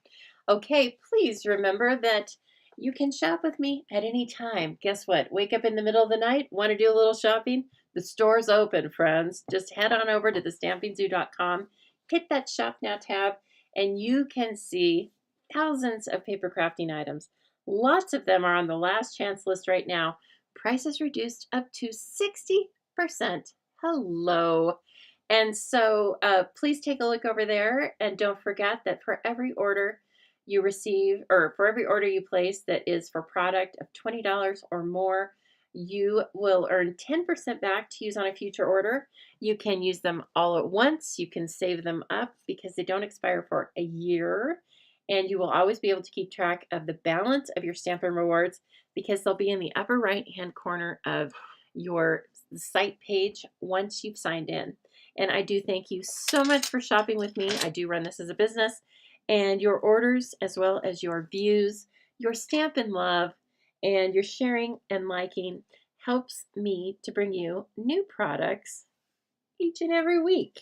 A: Okay, please remember that you can shop with me at any time. Guess what? Wake up in the middle of the night, want to do a little shopping? The store's open, friends. Just head on over to thestampinzoo.com, hit that Shop Now tab, and you can see thousands of paper crafting items. Lots of them are on the last chance list right now. Prices reduced up to 60%. Hello. And so please take a look over there, and don't forget that for every order you receive, or for every order you place that is for product of $20 or more, you will earn 10% back to use on a future order. You can use them all at once. You can save them up because they don't expire for a year. And you will always be able to keep track of the balance of your Stampin' Rewards, because they'll be in the upper right-hand corner of your site page once you've signed in. And I do thank you so much for shopping with me. I do run this as a business. And your orders, as well as your views, your Stampin' love, and your sharing and liking helps me to bring you new products each and every week,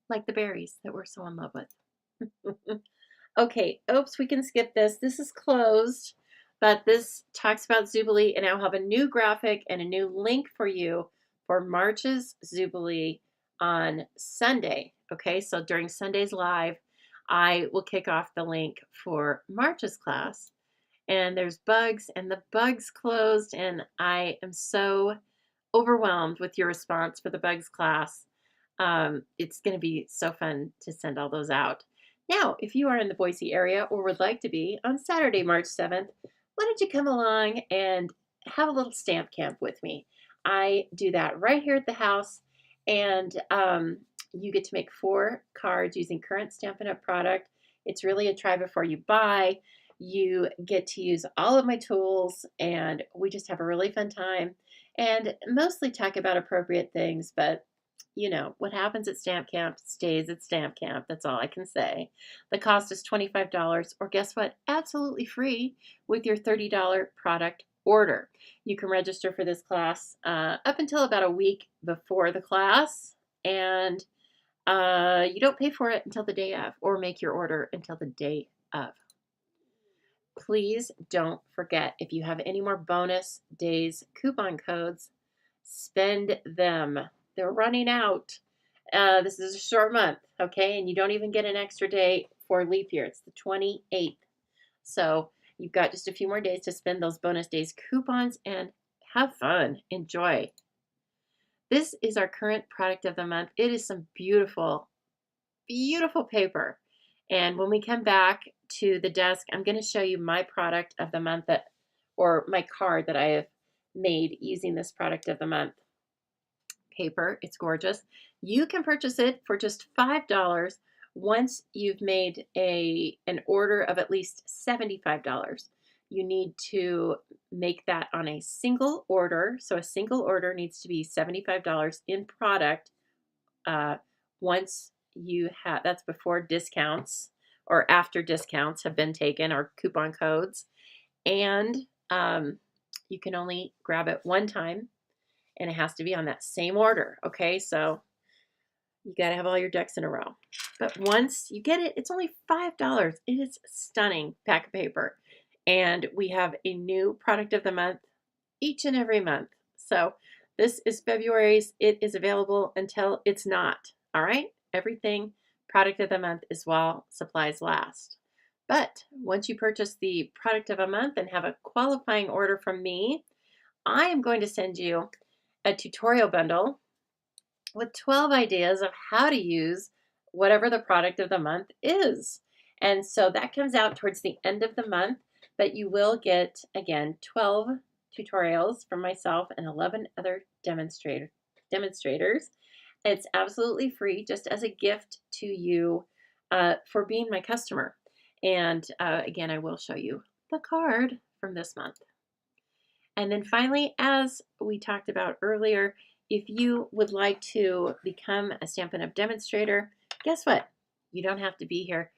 A: like the berries that we're so in love with. Okay, oops, we can skip this. This is closed, but this talks about Zoobilee, and I'll have a new graphic and a new link for you for March's Zoobilee on Sunday. Okay, so during Sunday's live, I will kick off the link for March's class, and there's bugs, and the bugs closed, and I am so overwhelmed with your response for the bugs class. It's going to be so fun to send all those out. Now, if you are in the Boise area or would like to be on Saturday, March 7th, why don't you come along and have a little stamp camp with me? I do that right here at the house, and you get to make 4 cards using current Stampin' Up! Product. It's really a try before you buy. You get to use all of my tools, and we just have a really fun time and mostly talk about appropriate things, but you know, what happens at Stamp Camp stays at Stamp Camp. That's all I can say. The cost is $25, or guess what? Absolutely free with your $30 product order. You can register for this class up until about a week before the class, and you don't pay for it until the day of, or make your order until the day of. Please don't forget, if you have any more bonus days coupon codes, spend them. They're running out. This is a short month, okay? And you don't even get an extra day for leap year. It's the 28th. So you've got just a few more days to spend those bonus days coupons and have fun. Enjoy. This is our current product of the month. It is some beautiful, beautiful paper. And when we come back to the desk, I'm going to show you my product of the month, or my card that I have made using this product of the month paper. It's gorgeous. You can purchase it for just $5 once you've made an order of at least $75. You need to make that on a single order. So a single order needs to be $75 in product. Once you have, that's before discounts or after discounts have been taken, or coupon codes. And you can only grab it one time, and it has to be on that same order. Okay, so you got to have all your ducks in a row. But once you get it, it's only $5. It is a stunning pack of paper. And we have a new product of the month each and every month. So this is February's. It is available until it's not. All right, everything product of the month is while supplies last. But once you purchase the product of a month and have a qualifying order from me, I am going to send you a tutorial bundle with 12 ideas of how to use whatever the product of the month is. And so that comes out towards the end of the month, but you will get, again, 12 tutorials from myself and 11 other demonstrators. It's absolutely free, just as a gift to you for being my customer. And again, I will show you the card from this month. And then finally, as we talked about earlier, if you would like to become a Stampin' Up! Demonstrator, guess what? You don't have to be here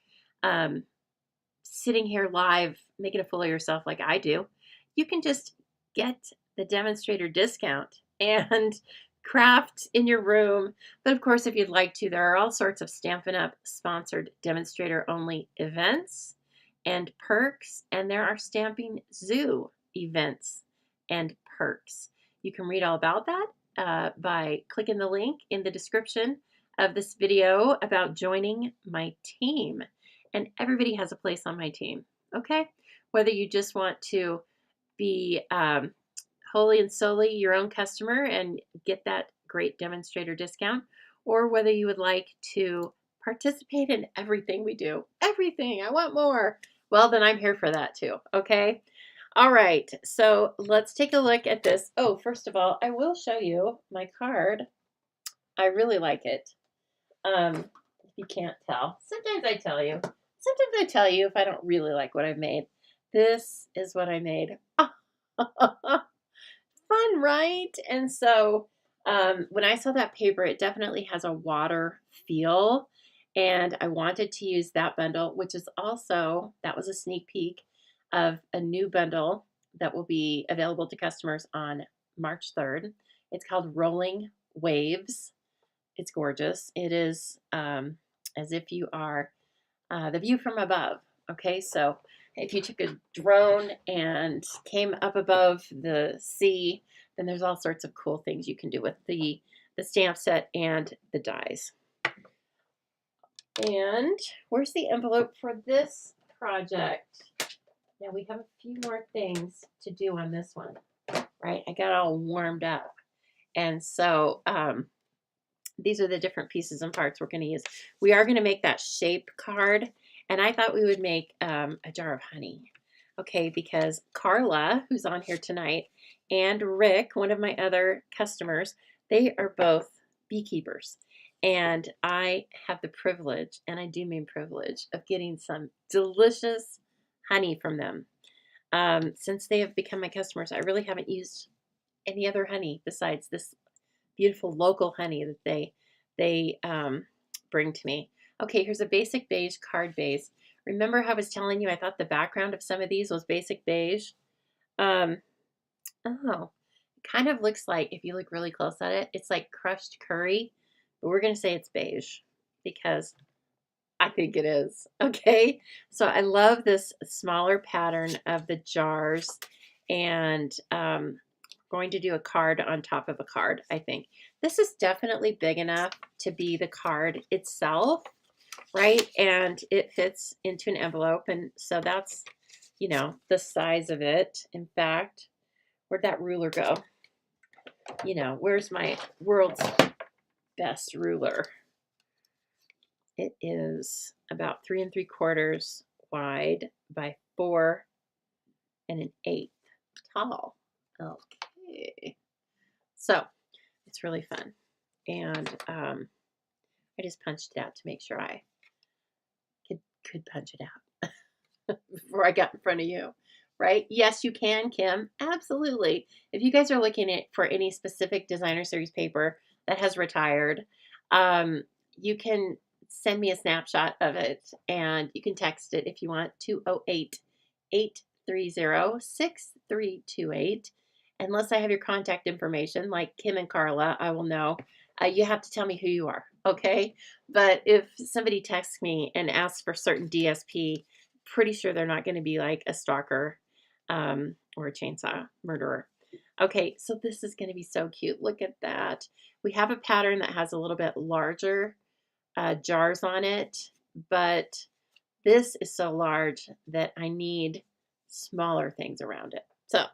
A: sitting here live making a fool of yourself like I do. You can just get the demonstrator discount and craft in your room. But of course, if you'd like to, there are all sorts of Stampin' Up! Sponsored demonstrator only events and perks, and there are Stamping Zoo events and perks. You can read all about that by clicking the link in the description of this video about joining my team. And everybody has a place on my team, okay? Whether you just want to be wholly and solely your own customer and get that great demonstrator discount, or whether you would like to participate in everything we do. Everything, I want more. Well, then I'm here for that too, okay? All right, so let's take a look at this. Oh, first of all, I will show you my card. I really like it. If you can't tell. Sometimes I tell you. Sometimes I tell you if I don't really like what I've made. This is what I made. Fun, right? And so when I saw that paper, it definitely has a water feel. And I wanted to use that bundle, which is also, that was a sneak peek of a new bundle that will be available to customers on March 3rd. It's called Rolling Waves. It's gorgeous. It is as if you are the view from above. Okay, so if you took a drone and came up above the sea, then there's all sorts of cool things you can do with the stamp set and the dies. And where's the envelope for this project? Now we have a few more things to do on this one, right? I got all warmed up. And so these are the different pieces and parts we're going to use. We are going to make that shape card, and I thought we would make a jar of honey. Okay, because Carla, who's on here tonight, and Rick, one of my other customers, they are both beekeepers. And I have the privilege, and I do mean privilege, of getting some delicious honey from them. Since they have become my customers, I really haven't used any other honey besides this beautiful local honey that they bring to me. Okay, here's a basic beige card base. Remember how I was telling you I thought the background of some of these was basic beige? Um, oh, it kind of looks like, if you look really close at it, it's like crushed curry, but we're going to say it's beige because I think it is. Okay, so I love this smaller pattern of the jars, and going to do a card on top of a card, I think. This is definitely big enough to be the card itself, right? And it fits into an envelope, and so that's, you know, the size of it. In fact, where'd that ruler go? You know, where's my world's best ruler? It is about 3 3/4 wide by 4 1/8 tall. Okay, so it's really fun, and I just punched it out to make sure I could punch it out before I got in front of you, right? Yes, you can, Kim. Absolutely. If you guys are looking at for any specific designer series paper that has retired, you can send me a snapshot of it, and you can text it if you want, 208-830-6328. Unless I have your contact information, like Kim and Carla, I will know. You have to tell me who you are, okay? But if somebody texts me and asks for certain DSP, pretty sure they're not going to be like a stalker or a chainsaw murderer. Okay, so this is going to be so cute. Look at that. We have a pattern that has a little bit larger jars on it, but this is so large that I need smaller things around it. So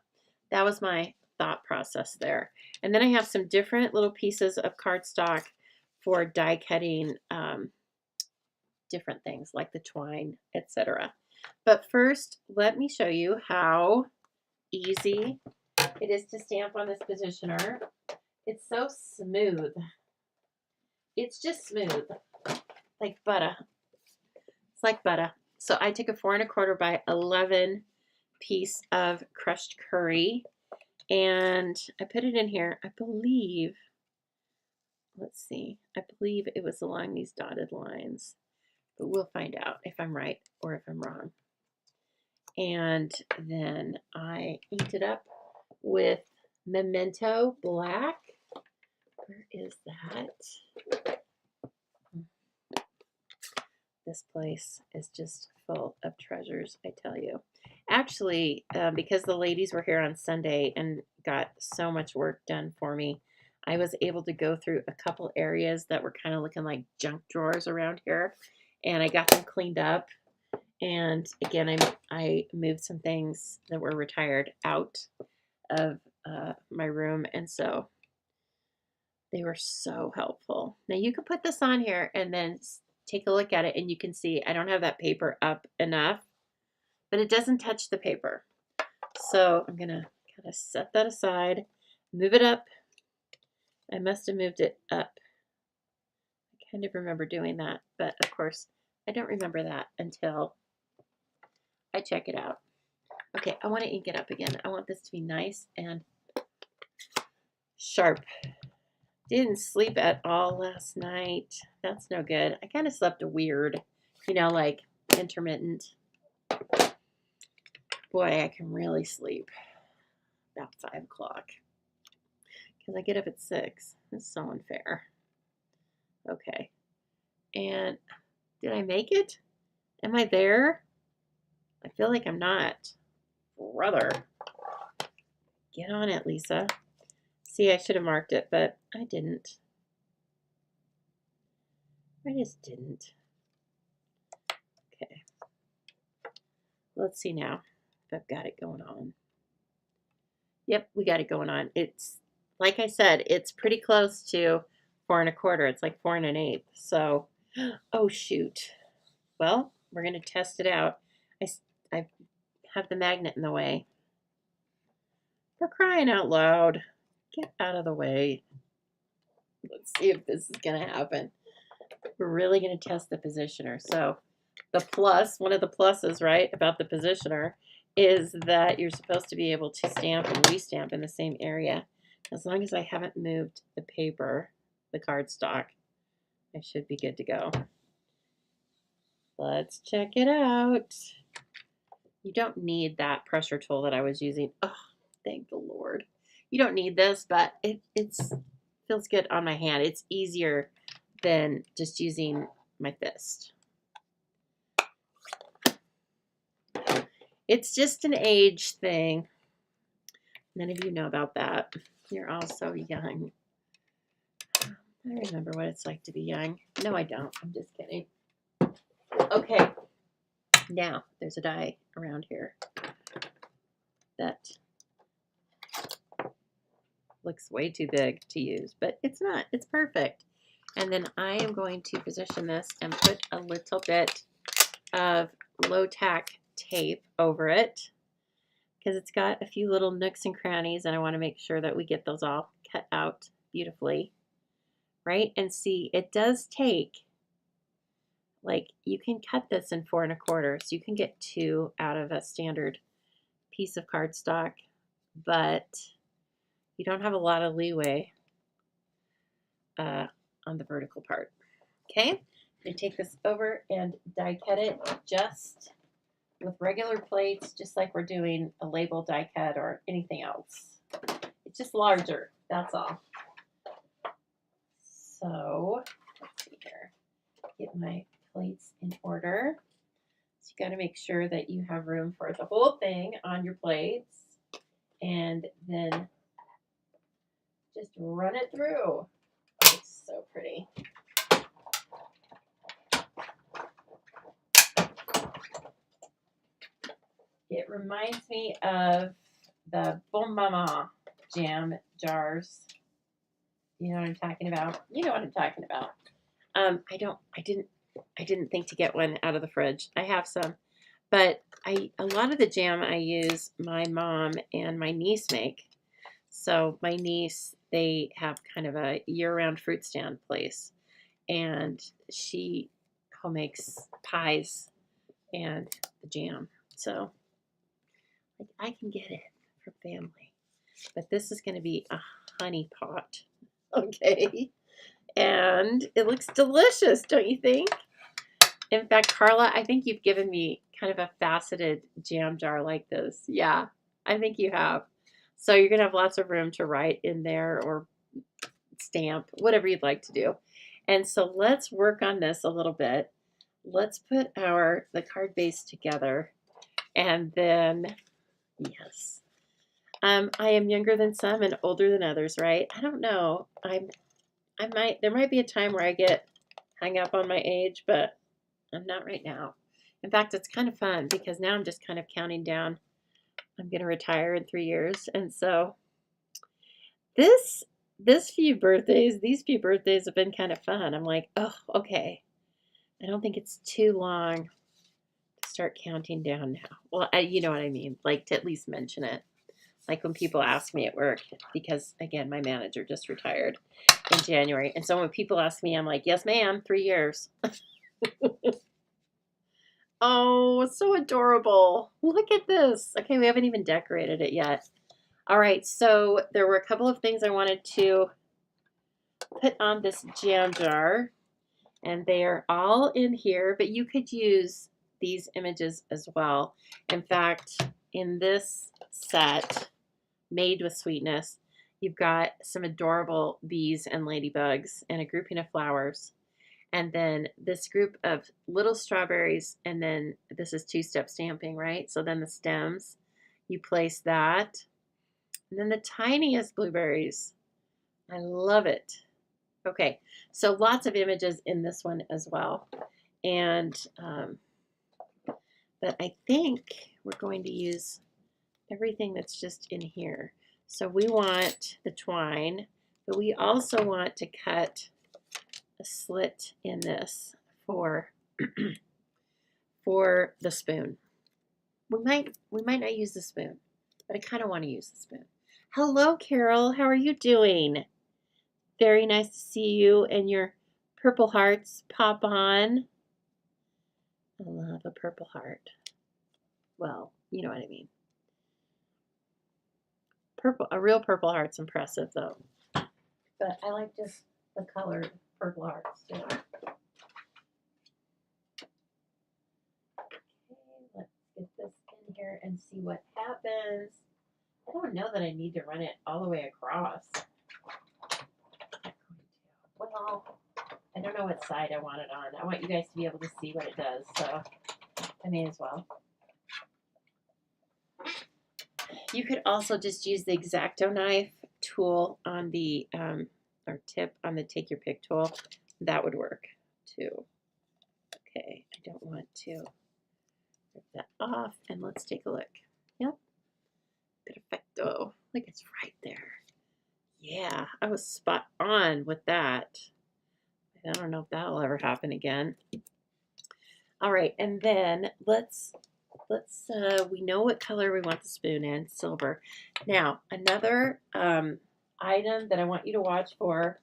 A: that was my thought process there. And then I have some different little pieces of cardstock for die cutting different things like the twine, etc. But first, let me show you how easy it is to stamp on this positioner. It's so smooth. It's just smooth, like butter. It's like butter. So I took a 4 1/4 by 11 piece of crushed curry, and I put it in here. I believe, let's see, I believe it was along these dotted lines, but we'll find out if I'm right or if I'm wrong. And then I inked it up with Memento Black. Where is that? This place is just full of treasures, I tell you. Actually, because the ladies were here on Sunday and got so much work done for me, I was able to go through a couple areas that were kind of looking like junk drawers around here, and I got them cleaned up. And again, I moved some things that were retired out of my room, and so they were so helpful. Now you can put this on here and then take a look at it, and you can see I don't have that paper up enough, but it doesn't touch the paper. So I'm going to kind of set that aside, move it up. I must have moved it up. I kind of remember doing that, but of course I don't remember that until I check it out. Okay, I want to ink it up again. I want this to be nice and sharp. Didn't sleep at all last night. That's no good. I kind of slept weird, you know, like intermittent. Boy, I can really sleep about 5 o'clock because I get up at 6. It's so unfair. Okay. And did I make it? Am I there? I feel like I'm not. Brother. Get on it, Lisa. See, I should have marked it, but I didn't. I just didn't. Okay. Let's see now if I've got it going on. Yep, we got it going on. It's, like I said, it's pretty close to 4 1/4. It's like 4 1/8. So, oh shoot. Well, we're going to test it out. I have the magnet in the way. For crying out loud. Get out of the way. Let's see if this is going to happen. We're really going to test the positioner. So the plus, one of the pluses, right, about the positioner is that you're supposed to be able to stamp and restamp in the same area. As long as I haven't moved the paper, the cardstock, I should be good to go. Let's check it out. You don't need that pressure tool that I was using. Oh, thank the Lord. You don't need this, but it feels good on my hand. It's easier than just using my fist. It's just an age thing. None of you know about that. You're all so young. I remember what it's like to be young. No, I don't. I'm just kidding. Okay. Now, there's a die around here that looks way too big to use, but it's not. It's perfect. And then I am going to position this and put a little bit of low tack tape over it because it's got a few little nooks and crannies, and I want to make sure that we get those all cut out beautifully, right? And see, it does take, like, you can cut this in 4 1/4, so you can get 2 out of a standard piece of cardstock, but you don't have a lot of leeway on the vertical part. Okay, I'm going to take this over and die cut it just with regular plates, just like we're doing a label die cut or anything else. It's just larger, that's all. So, let's see here. Get my plates in order. So you got to make sure that you have room for the whole thing on your plates, and then just run it through. Oh, it's so pretty. It reminds me of the Bon Maman jam jars. You know what I'm talking about? You know what I'm talking about. I didn't think to get one out of the fridge. I have some, but a lot of the jam I use, my mom and my niece make. So my niece, they have kind of a year-round fruit stand place, and she makes pies and the jam. So I can get it for family, but this is going to be a honey pot. Okay. And it looks delicious, don't you think? In fact, Carla, I think you've given me kind of a faceted jam jar like this. Yeah, I think you have. So you're going to have lots of room to write in there or stamp, whatever you'd like to do. And so let's work on this a little bit. Let's put the card base together. And then, yes. I am younger than some and older than others, right? I don't know. There might be a time where I get hung up on my age, but I'm not right now. In fact, it's kind of fun because now I'm just kind of counting down. I'm going to retire in 3 years. And so these few birthdays have been kind of fun. I'm like, oh, okay. I don't think it's too long to start counting down now. Well, you know what I mean, like to at least mention it. Like when people ask me at work, because again, my manager just retired in January. And so when people ask me, I'm like, yes, ma'am, 3 years. Oh, it's so adorable. Look at this. Okay, we haven't even decorated it yet. All right, so there were a couple of things I wanted to put on this jam jar, and they are all in here, but you could use these images as well. In fact, in this set, Made with Sweetness, you've got some adorable bees and ladybugs and a grouping of flowers. And then this group of little strawberries, and then this is 2-step stamping, right? So then the stems, you place that. And then the tiniest blueberries. I love it. Okay, so lots of images in this one as well. And, but I think we're going to use everything that's just in here. So we want the twine, but we also want to cut a slit in this for the spoon. we might not use the spoon, but I kind of want to use the spoon. Hello, Carol. How are you doing? Very nice to see you and your purple hearts pop on. I love a purple heart. Well, you know what I mean. Purple, a real purple heart's impressive though. But I like just the colored purple hearts too. Okay, let's get this in here and see what happens. I don't know that I need to run it all the way across. Well, I don't know what side I want it on. I want you guys to be able to see what it does, so I may as well. You could also just use the X-Acto knife tool on the, or tip on the take your pick tool. That would work too. Okay, I don't want to rip that off, and let's take a look. Yep, perfecto. Look, it's right there. Yeah, I was spot on with that. I don't know if that'll ever happen again. All right, and then let's we know what color we want the spoon in, silver. Now, another item that I want you to watch for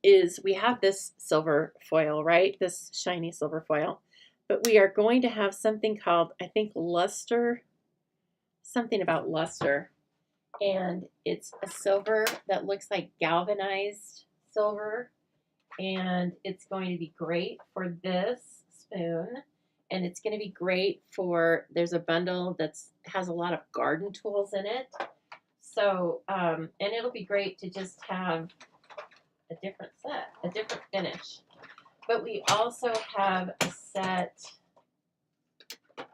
A: is we have this silver foil, right? This shiny silver foil. But we are going to have something called, I think, luster, something about luster. And it's a silver that looks like galvanized silver. And it's going to be great for this spoon. And it's going to be great for, there's a bundle that has a lot of garden tools in it. So, and it'll be great to just have a different set, a different finish. But we also have a set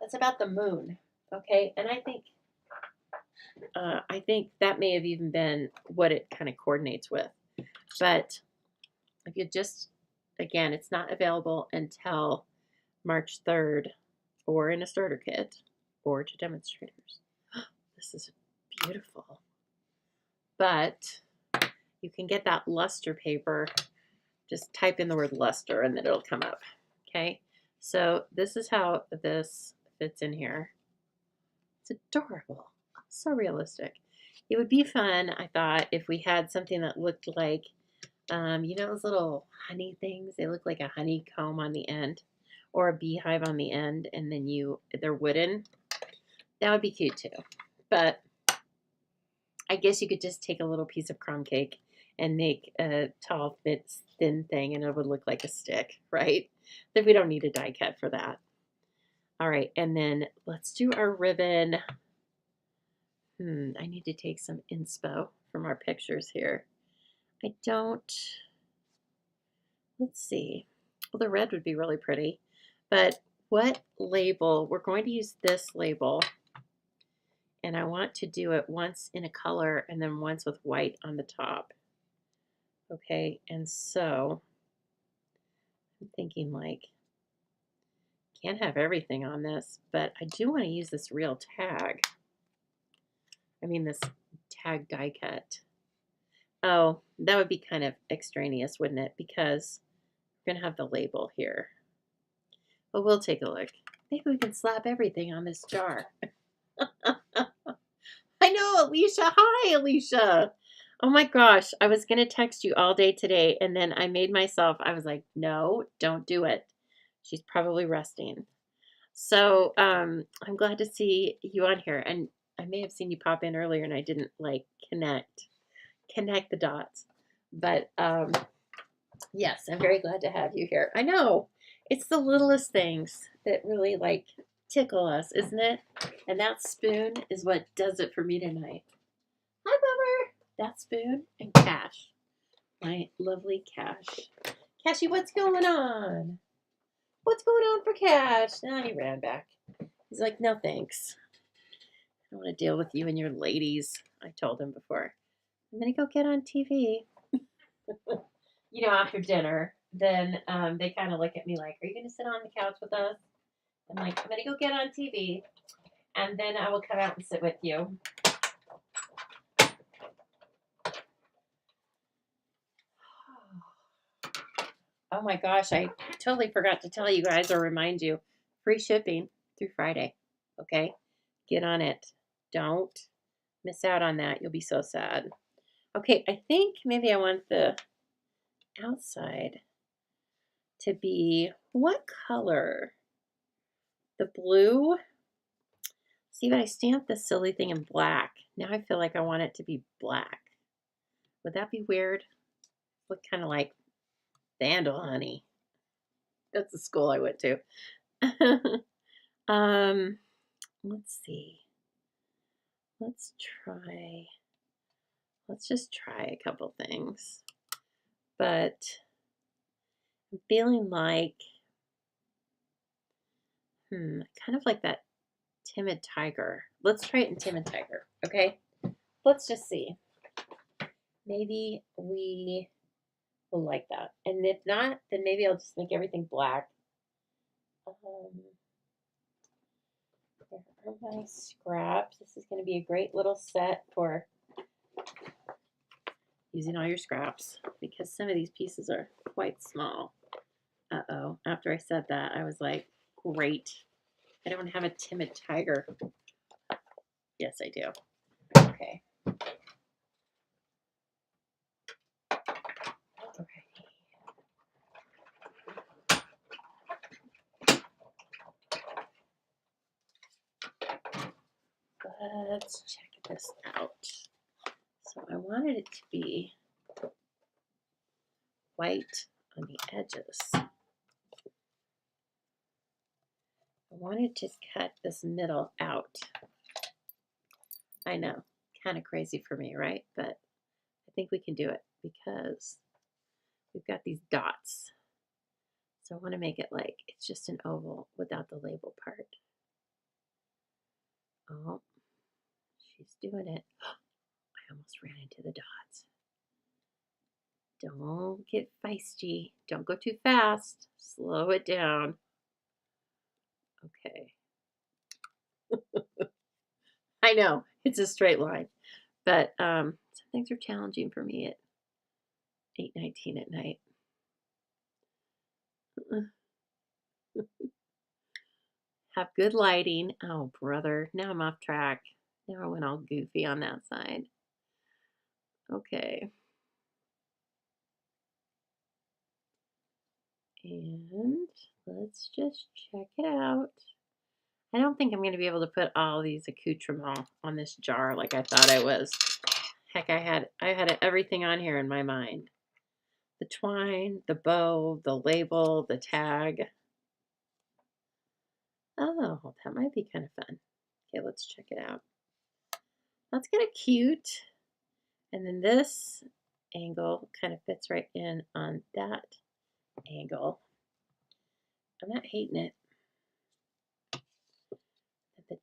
A: that's about the moon, okay? And I think that may have even been what it kind of coordinates with. But if you just, again, it's not available until March 3rd, or in a starter kit, or to demonstrators. This is beautiful. But you can get that luster paper. Just type in the word luster and then it'll come up. Okay, so this is how this fits in here. It's adorable. So realistic. It would be fun, I thought, if we had something that looked like, you know those little honey things? They look like a honeycomb on the end, or a beehive on the end, and then they're wooden. That would be cute too. But I guess you could just take a little piece of crumb cake and make a tall, thin thing, and it would look like a stick, right? But we don't need a die cut for that. All right, and then let's do our ribbon. I need to take some inspo from our pictures here. Let's see. Well, the red would be really pretty. But what label? We're going to use this label. And I want to do it once in a color and then once with white on the top. Okay, and so I'm thinking like, can't have everything on this, but I do want to use this real tag. I mean this tag die cut. Oh, that would be kind of extraneous, wouldn't it? Because we're going to have the label here. But we'll take a look. Maybe we can slap everything on this jar. I know, Alicia. Hi, Alicia. Oh my gosh. I was going to text you all day today, and then I was like, no, don't do it. She's probably resting. So I'm glad to see you on here. And I may have seen you pop in earlier, and I didn't like connect the dots. But yes, I'm very glad to have you here. I know. It's the littlest things that really like tickle us, isn't it? And that spoon is what does it for me tonight. Hi, Bummer. That spoon and Cash. My lovely Cash. Cashy, what's going on? What's going on for Cash? Nah, he ran back. He's like, no thanks. I don't want to deal with you and your ladies. I told him before. I'm going to go get on TV. You know, after dinner, then they kind of look at me like, are you going to sit on the couch with us? I'm like, I'm going to go get on TV, and then I will come out and sit with you. Oh my gosh, I totally forgot to tell you guys or remind you, free shipping through Friday. okay? Get on it. Don't miss out on that. You'll be so sad. Okay, I think maybe I want the outside to be, what color? The blue? See, but I stamped this silly thing in black. Now I feel like I want it to be black. Would that be weird? Look kind of like Vandal Honey. That's the school I went to. Let's see. Let's just try a couple things. But I'm feeling like, kind of like that Timid Tiger. Let's try it in Timid Tiger, okay? Let's just see. Maybe we will like that. And if not, then maybe I'll just make everything black. There are my scraps. This is going to be a great little set for using all your scraps because some of these pieces are quite small. Uh-oh. After I said that, I was like, great. I don't have a Timid Tiger. Yes, I do. Okay. Okay. Let's check this out. So I wanted it to be white on the edges. I wanted to cut this middle out. I know, kind of crazy for me, right? But I think we can do it because we've got these dots. So I want to make it like it's just an oval without the label part. Oh, she's doing it. I almost ran into the dots. Don't get feisty. Don't go too fast. Slow it down. Okay. I know, it's a straight line. But some things are challenging for me at 8:19 at night. Have good lighting. Oh, brother. Now I'm off track. Now I went all goofy on that side. Okay. And let's just check it out. I don't think I'm going to be able to put all these accoutrements on this jar like I thought I was. Heck, I had everything on here in my mind. The twine, the bow, the label, the tag. Oh, that might be kind of fun. Okay, let's check it out. That's kind of cute. And then this angle kind of fits right in on that angle. I'm not hating it. The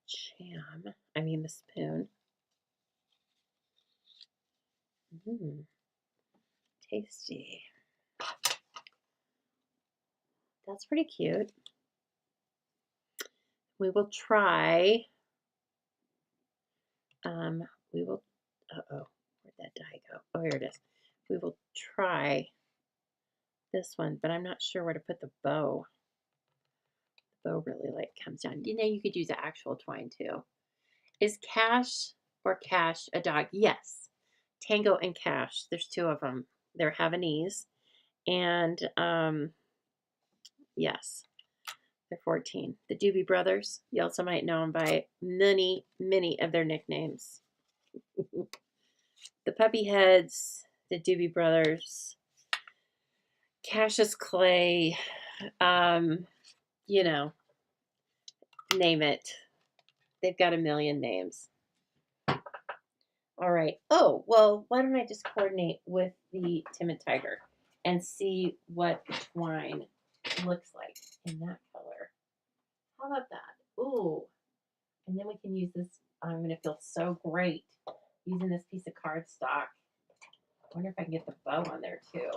A: the spoon. Tasty. That's pretty cute. We will try, uh-oh, where'd that die go? Oh, here it is. We will try this one, but I'm not sure where to put the bow. The bow really like comes down. You know, you could use the actual twine too. Is Cash or Cash a dog? Yes. Tango and Cash. There's two of them. They're Havanese. And yes, they're 14. The Doobie Brothers. You also might know them by many, many of their nicknames. The Puppy Heads, the Doobie Brothers, Cassius Clay, you know, name it. They've got a million names. All right. Oh, well, why don't I just coordinate with the Timid Tiger and see what the twine looks like in that color. How about that? Ooh. And then we can use this. I'm going to feel so great using this piece of cardstock. I wonder if I can get the bow on there too.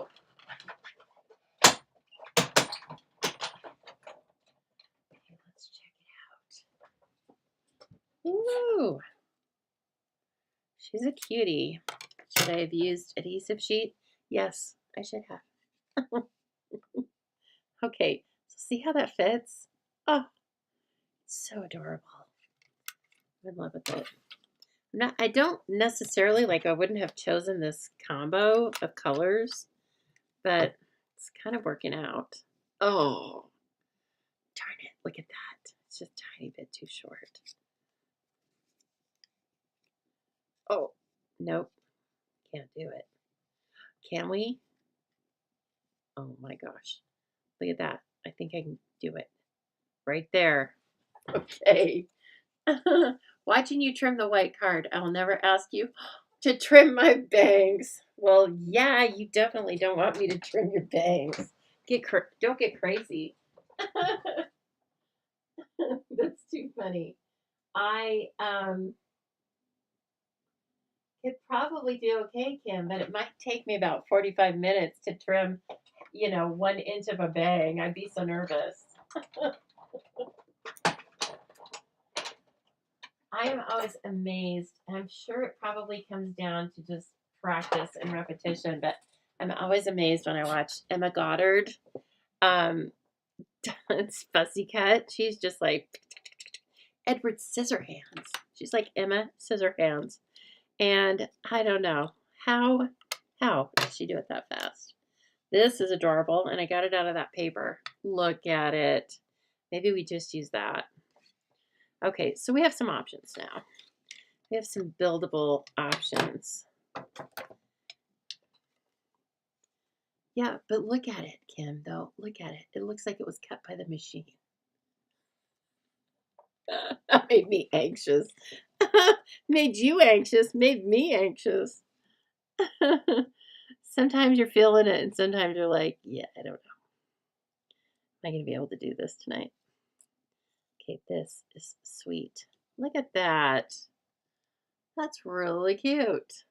A: Okay, let's check it out. Ooh. She's a cutie. Should I have used adhesive sheet? Yes, I should have. Okay, so see how that fits? Oh, so adorable. I'm in love with it. I don't necessarily, like, I wouldn't have chosen this combo of colors, but it's kind of working out. Oh, darn it. Look at that. It's just a tiny bit too short. Oh, nope. Can't do it. Can we? Oh my gosh. Look at that. I think I can do it. Right there. Okay. Watching you trim the white card, I'll never ask you to trim my bangs. Well, yeah, you definitely don't want me to trim your bangs. Don't get crazy. That's too funny. I could probably do okay, Kim, but it might take me about 45 minutes to trim, 1 inch of a bang. I'd be so nervous. I am always amazed. I'm sure it probably comes down to just practice and repetition, but I'm always amazed when I watch Emma Goddard. It's Fussy Cut. She's just like Edward Scissorhands. She's like Emma Scissorhands. And I don't know how did she do it that fast? This is adorable, and I got it out of that paper. Look at it. Maybe we just use that. Okay, so we have some options now. We have some buildable options. Yeah, but look at it, Kim, though. Look at it. It looks like it was cut by the machine. That made me anxious. Made you anxious, made me anxious. Sometimes you're feeling it, and sometimes you're like, yeah, I don't know. Am I going to be able to do this tonight? Okay, this is sweet. Look at that. That's really cute.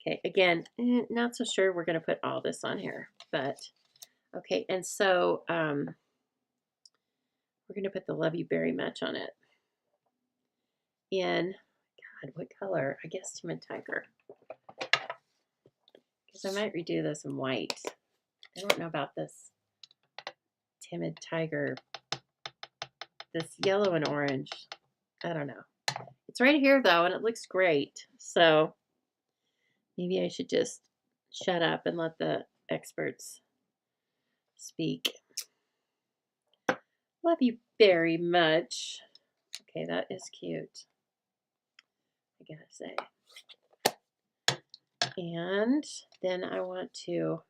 A: Okay, again, not so sure we're going to put all this on here, but okay, and so we're going to put the Love You Very Much on it. In, God, what color? I guess Timid Tiger. Because I might redo this in white. I don't know about this Timid Tiger. This yellow and orange. I don't know. It's right here, though, and it looks great. So maybe I should just shut up and let the experts speak. Love you very much. Okay, that is cute, I gotta say. And then I want to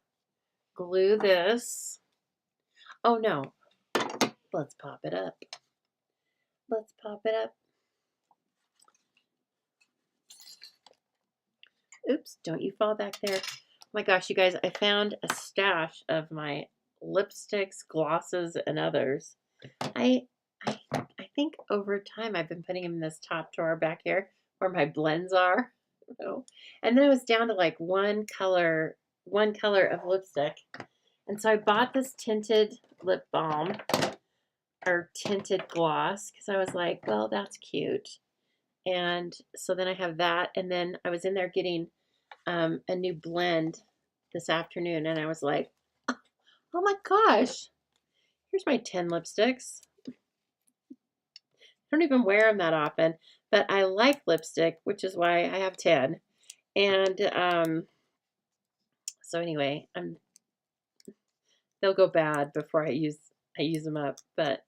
A: glue this. Oh, no. Let's pop it up. Let's pop it up. Oops, don't you fall back there. Oh my gosh, you guys, I found a stash of my lipsticks, glosses, and others. I think over time I've been putting them in this top drawer back here where my blends are. And then I was down to like one color of lipstick. And so I bought this tinted lip balm or tinted gloss because I was like, well, that's cute. And so then I have that. And then I was in there getting a new blend this afternoon. And I was like, oh my gosh, here's my 10 lipsticks. I don't even wear them that often, but I like lipstick, which is why I have 10. And so anyway, they'll go bad before I use them up, but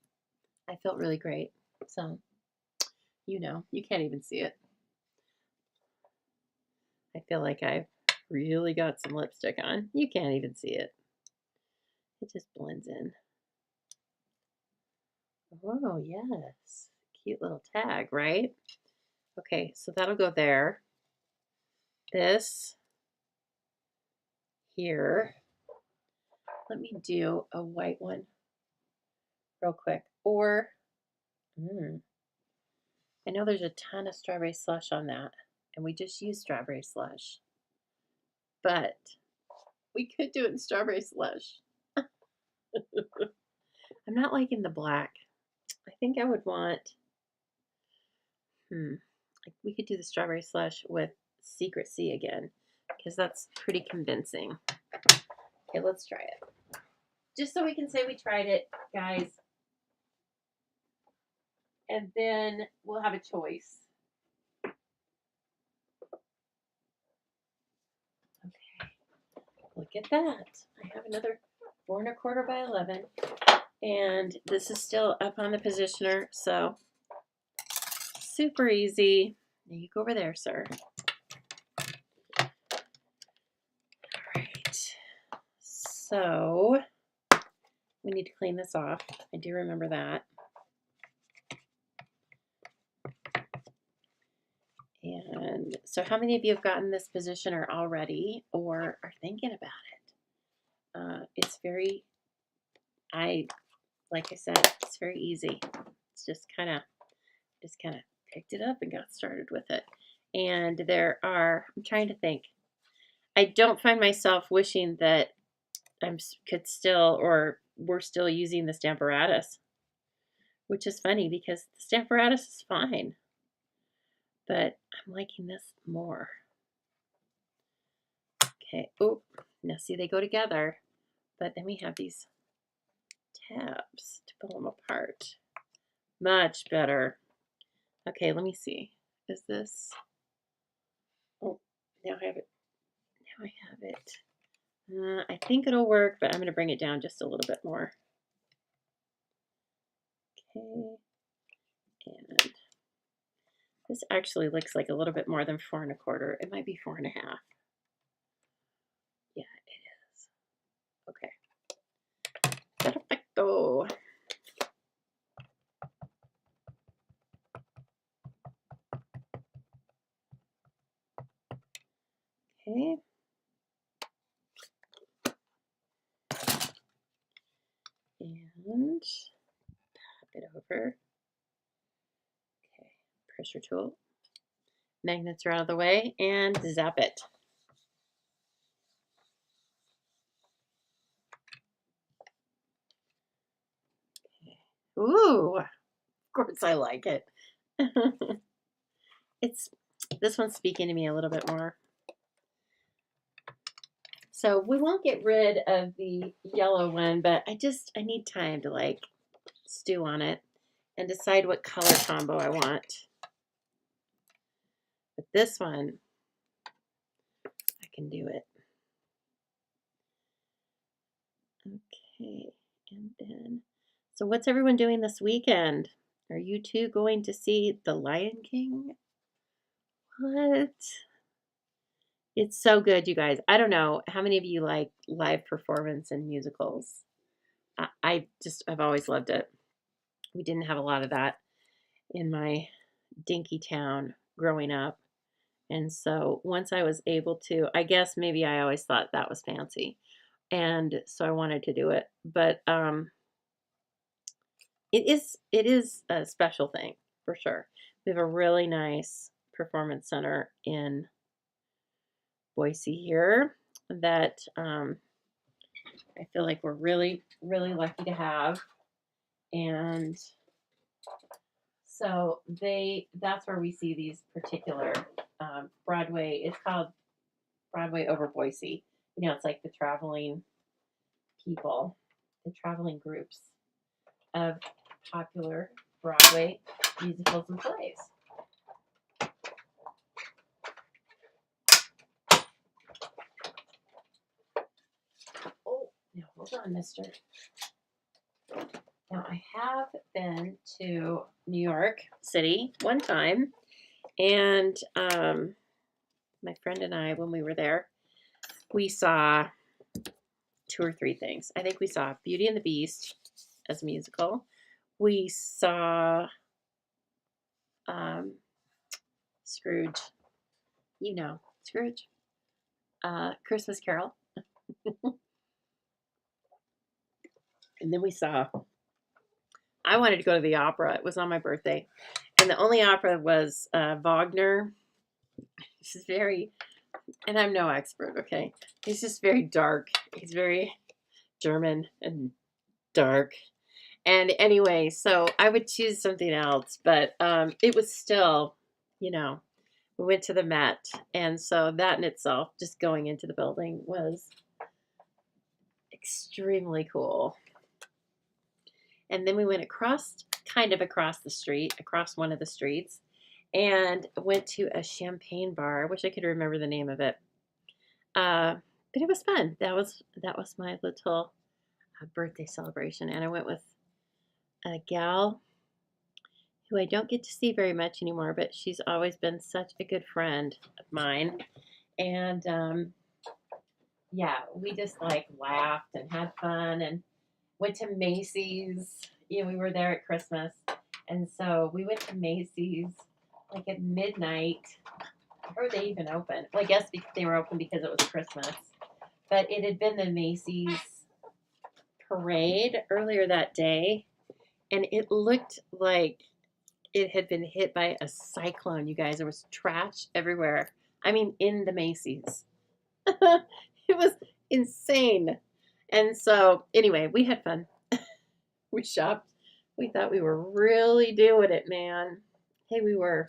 A: I felt really great. So, you can't even see it. I feel like I've really got some lipstick on. You can't even see it. It just blends in. Oh, yes. Cute little tag, right? Okay, so that'll go there. This here. Let me do a white one real quick. Or, I know there's a ton of strawberry slush on that, and we just use strawberry slush. But we could do it in strawberry slush. I'm not liking the black. I think I would want, we could do the strawberry slush with Secret Sea again, because that's pretty convincing. Okay, let's try it. Just so we can say we tried it, guys. And then we'll have a choice. Okay, look at that. I have another 4 1/4 by 11. And this is still up on the positioner, so super easy. Now you go over there, sir. All right. So we need to clean this off. I do remember that. And so how many of you have gotten this positioner already or are thinking about it? It's very, like I said, it's very easy. It's just kind of picked it up and got started with it. And I'm trying to think. I don't find myself wishing that we're still using the Stamparatus, which is funny because the Stamparatus is fine, but I'm liking this more. Okay, oh, now see, they go together, but then we have these tabs to pull them apart. Much better. Okay, let me see. Is this, oh, now I have it. Now I have it. I think it'll work, but I'm going to bring it down just a little bit more. Okay, and this actually looks like a little bit more than 4 1/4. It might be 4 1/2. Yeah, it is. Okay. Perfecto. Okay. And pop it over. Okay, pressure tool. Magnets are out of the way and zap it. Okay. Ooh, of course I like it. This one's speaking to me a little bit more. So we won't get rid of the yellow one, but I need time to like stew on it and decide what color combo I want. But this one, I can do it. Okay, and then, so what's everyone doing this weekend? Are you two going to see The Lion King? What? It's so good, you guys. I don't know how many of you like live performance and musicals. I've always loved it. We didn't have a lot of that in my dinky town growing up. And so once I was able to, I guess maybe I always thought that was fancy. And so I wanted to do it. But it is a special thing for sure. We have a really nice performance center in Boise here that I feel like we're really, really lucky to have. And so that's where we see these particular Broadway. It's called Broadway over Boise. You know, it's like the traveling people, the traveling groups of popular Broadway musicals and plays. Oh, now hold on, mister. Now, I have been to New York City one time, and my friend and I, when we were there, we saw 2 or 3 things. I think we saw Beauty and the Beast as a musical. We saw Scrooge. You know, Scrooge. Christmas Carol. And then I wanted to go to the opera. It was on my birthday. And the only opera was Wagner. This is very, and I'm no expert, okay? He's just very dark. He's very German and dark. And anyway, so I would choose something else, but it was still, you know, we went to the Met. And so that in itself, just going into the building was extremely cool. And then we went across kind of across the street, across one of the streets, and went to a champagne bar. I wish I could remember the name of it. But it was fun. That was my little birthday celebration, and I went with a gal who I don't get to see very much anymore, but she's always been such a good friend of mine. And yeah, we just like laughed and had fun and went to Macy's. You know, we were there at Christmas. And so we went to Macy's like at midnight. Or were they even open? Well, I guess they were open because it was Christmas. But it had been the Macy's parade earlier that day. And it looked like it had been hit by a cyclone, you guys. There was trash everywhere. I mean, in the Macy's. It was insane. And so, anyway, we had fun. We shopped. We thought we were really doing it, man. Hey, we were.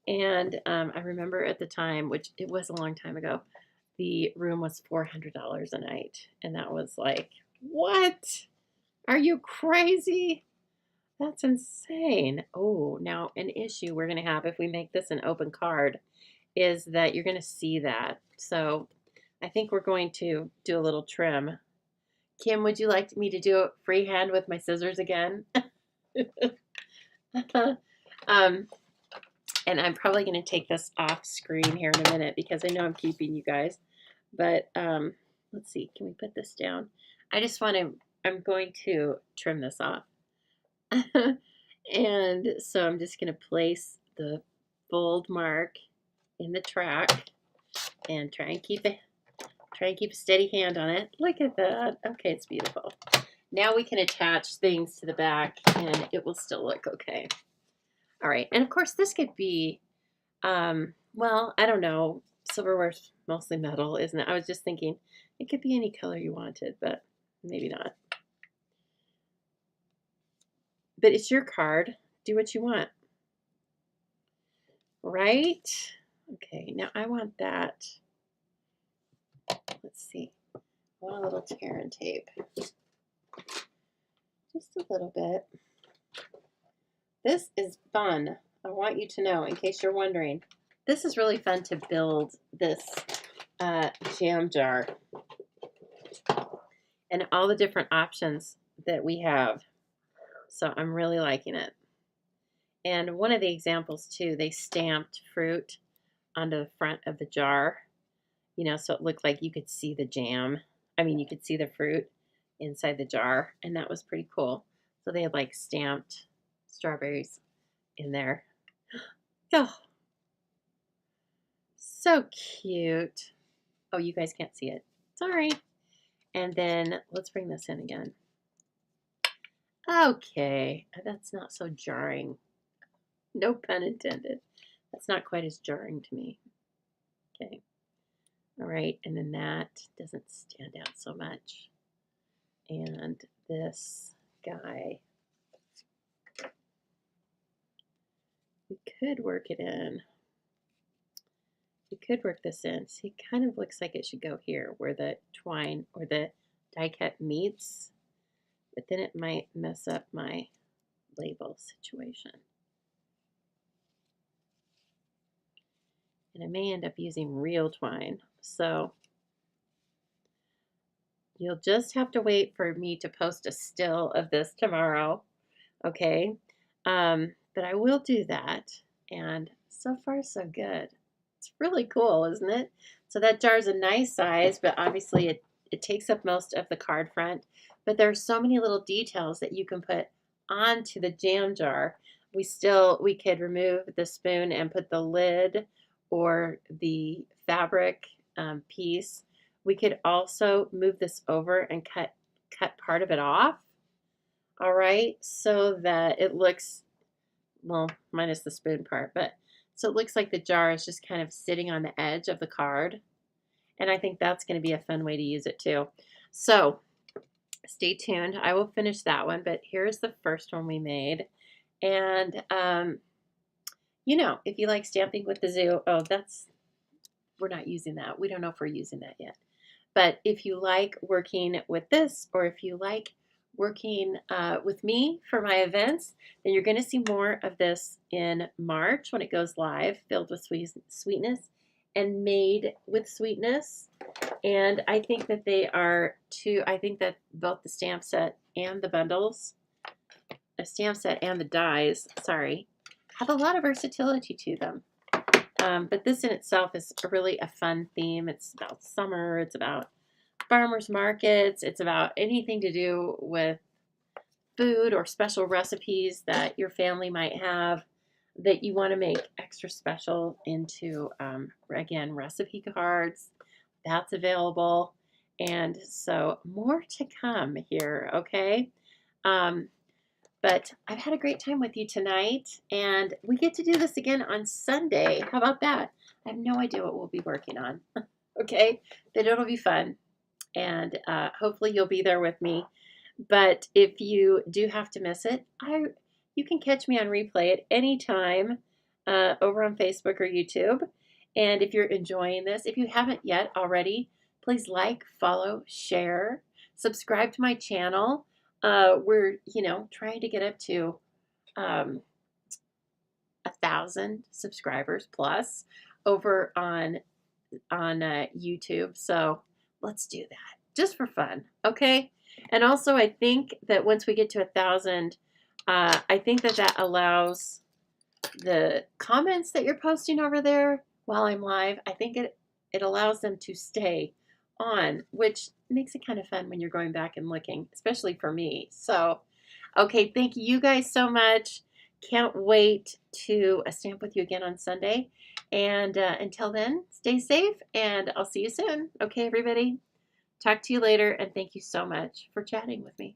A: And I remember at the time, which it was a long time ago, the room was $400 a night. And that was like, what? Are you crazy? That's insane. Oh, now an issue we're going to have if we make this an open card is that you're going to see that. So I think we're going to do a little trim. Kim, would you like me to do it freehand with my scissors again? And I'm probably going to take this off screen here in a minute because I know I'm keeping you guys. But let's see. Can we put this down? I just want to, I'm going to trim this off. And so I'm just going to place the fold mark in the track and try and keep a steady hand on it. Look at that. Okay, it's beautiful. Now we can attach things to the back and it will still look okay. All right, and of course this could be, well, I don't know. Silverware's mostly metal, isn't it? I was just thinking it could be any color you wanted, but maybe not. But it's your card. Do what you want. Right? Okay, now I want that. Let's see. I want a little tear and tape. Just a little bit. This is fun. I want you to know, in case you're wondering, this is really fun to build this jam jar. And all the different options that we have. So I'm really liking it. And one of the examples too, they stamped fruit onto the front of the jar, you know, so it looked like you could see the jam. I mean, you could see the fruit inside the jar, and that was pretty cool. So they had like stamped strawberries in there. Oh, so cute. Oh, you guys can't see it. Sorry. And then let's bring this in again. Okay, that's not so jarring. No pun intended. That's not quite as jarring to me. Okay. All right, and then that doesn't stand out so much. And this guy, we could work it in. We could work this in. See, it kind of looks like it should go here where the twine or the die cut meets, but then it might mess up my label situation. And I may end up using real twine. So you'll just have to wait for me to post a still of this tomorrow. Okay. But I will do that. And so far, so good. It's really cool, isn't it? So that jar is a nice size, but obviously it takes up most of the card front. But there are so many little details that you can put onto the jam jar. We could remove the spoon and put the lid or the fabric piece. We could also move this over and cut part of it off. All right, so that it looks, well, minus the spoon part, but so it looks like the jar is just kind of sitting on the edge of the card. And I think that's going to be a fun way to use it too. So stay tuned. I will finish that one, but here's the first one we made. And, you know, if you like stamping with the zoo, oh, we're not using that. We don't know if we're using that yet. But if you like working with this, or if you like working with me for my events, then you're going to see more of this in March when it goes live, filled with sweetness and made with sweetness. And I think that they are I think that both the stamp set and the bundles, the stamp set and the dies, sorry, have a lot of versatility to them. But this in itself is really a fun theme. It's about summer. It's about farmers markets. It's about anything to do with food or special recipes that your family might have that you want to make extra special into, again, recipe cards. That's available. And so more to come here, okay? But I've had a great time with you tonight, and we get to do this again on Sunday. How about that? I have no idea what we'll be working on, okay? But it'll be fun, and hopefully you'll be there with me. But if you do have to miss it, you can catch me on replay at any time over on Facebook or YouTube. And if you're enjoying this, if you haven't yet already, please like, follow, share, subscribe to my channel. We're, trying to get up to 1,000 subscribers plus over on YouTube. So let's do that just for fun, okay? And also, I think that once we get to 1,000, I think that allows the comments that you're posting over there while I'm live. I think it allows them to stay on, which makes it kind of fun when you're going back and looking, especially for me. So, okay, thank you guys so much. Can't wait to stamp with you again on Sunday. And until then, stay safe, and I'll see you soon. Okay, everybody? Talk to you later, and thank you so much for chatting with me.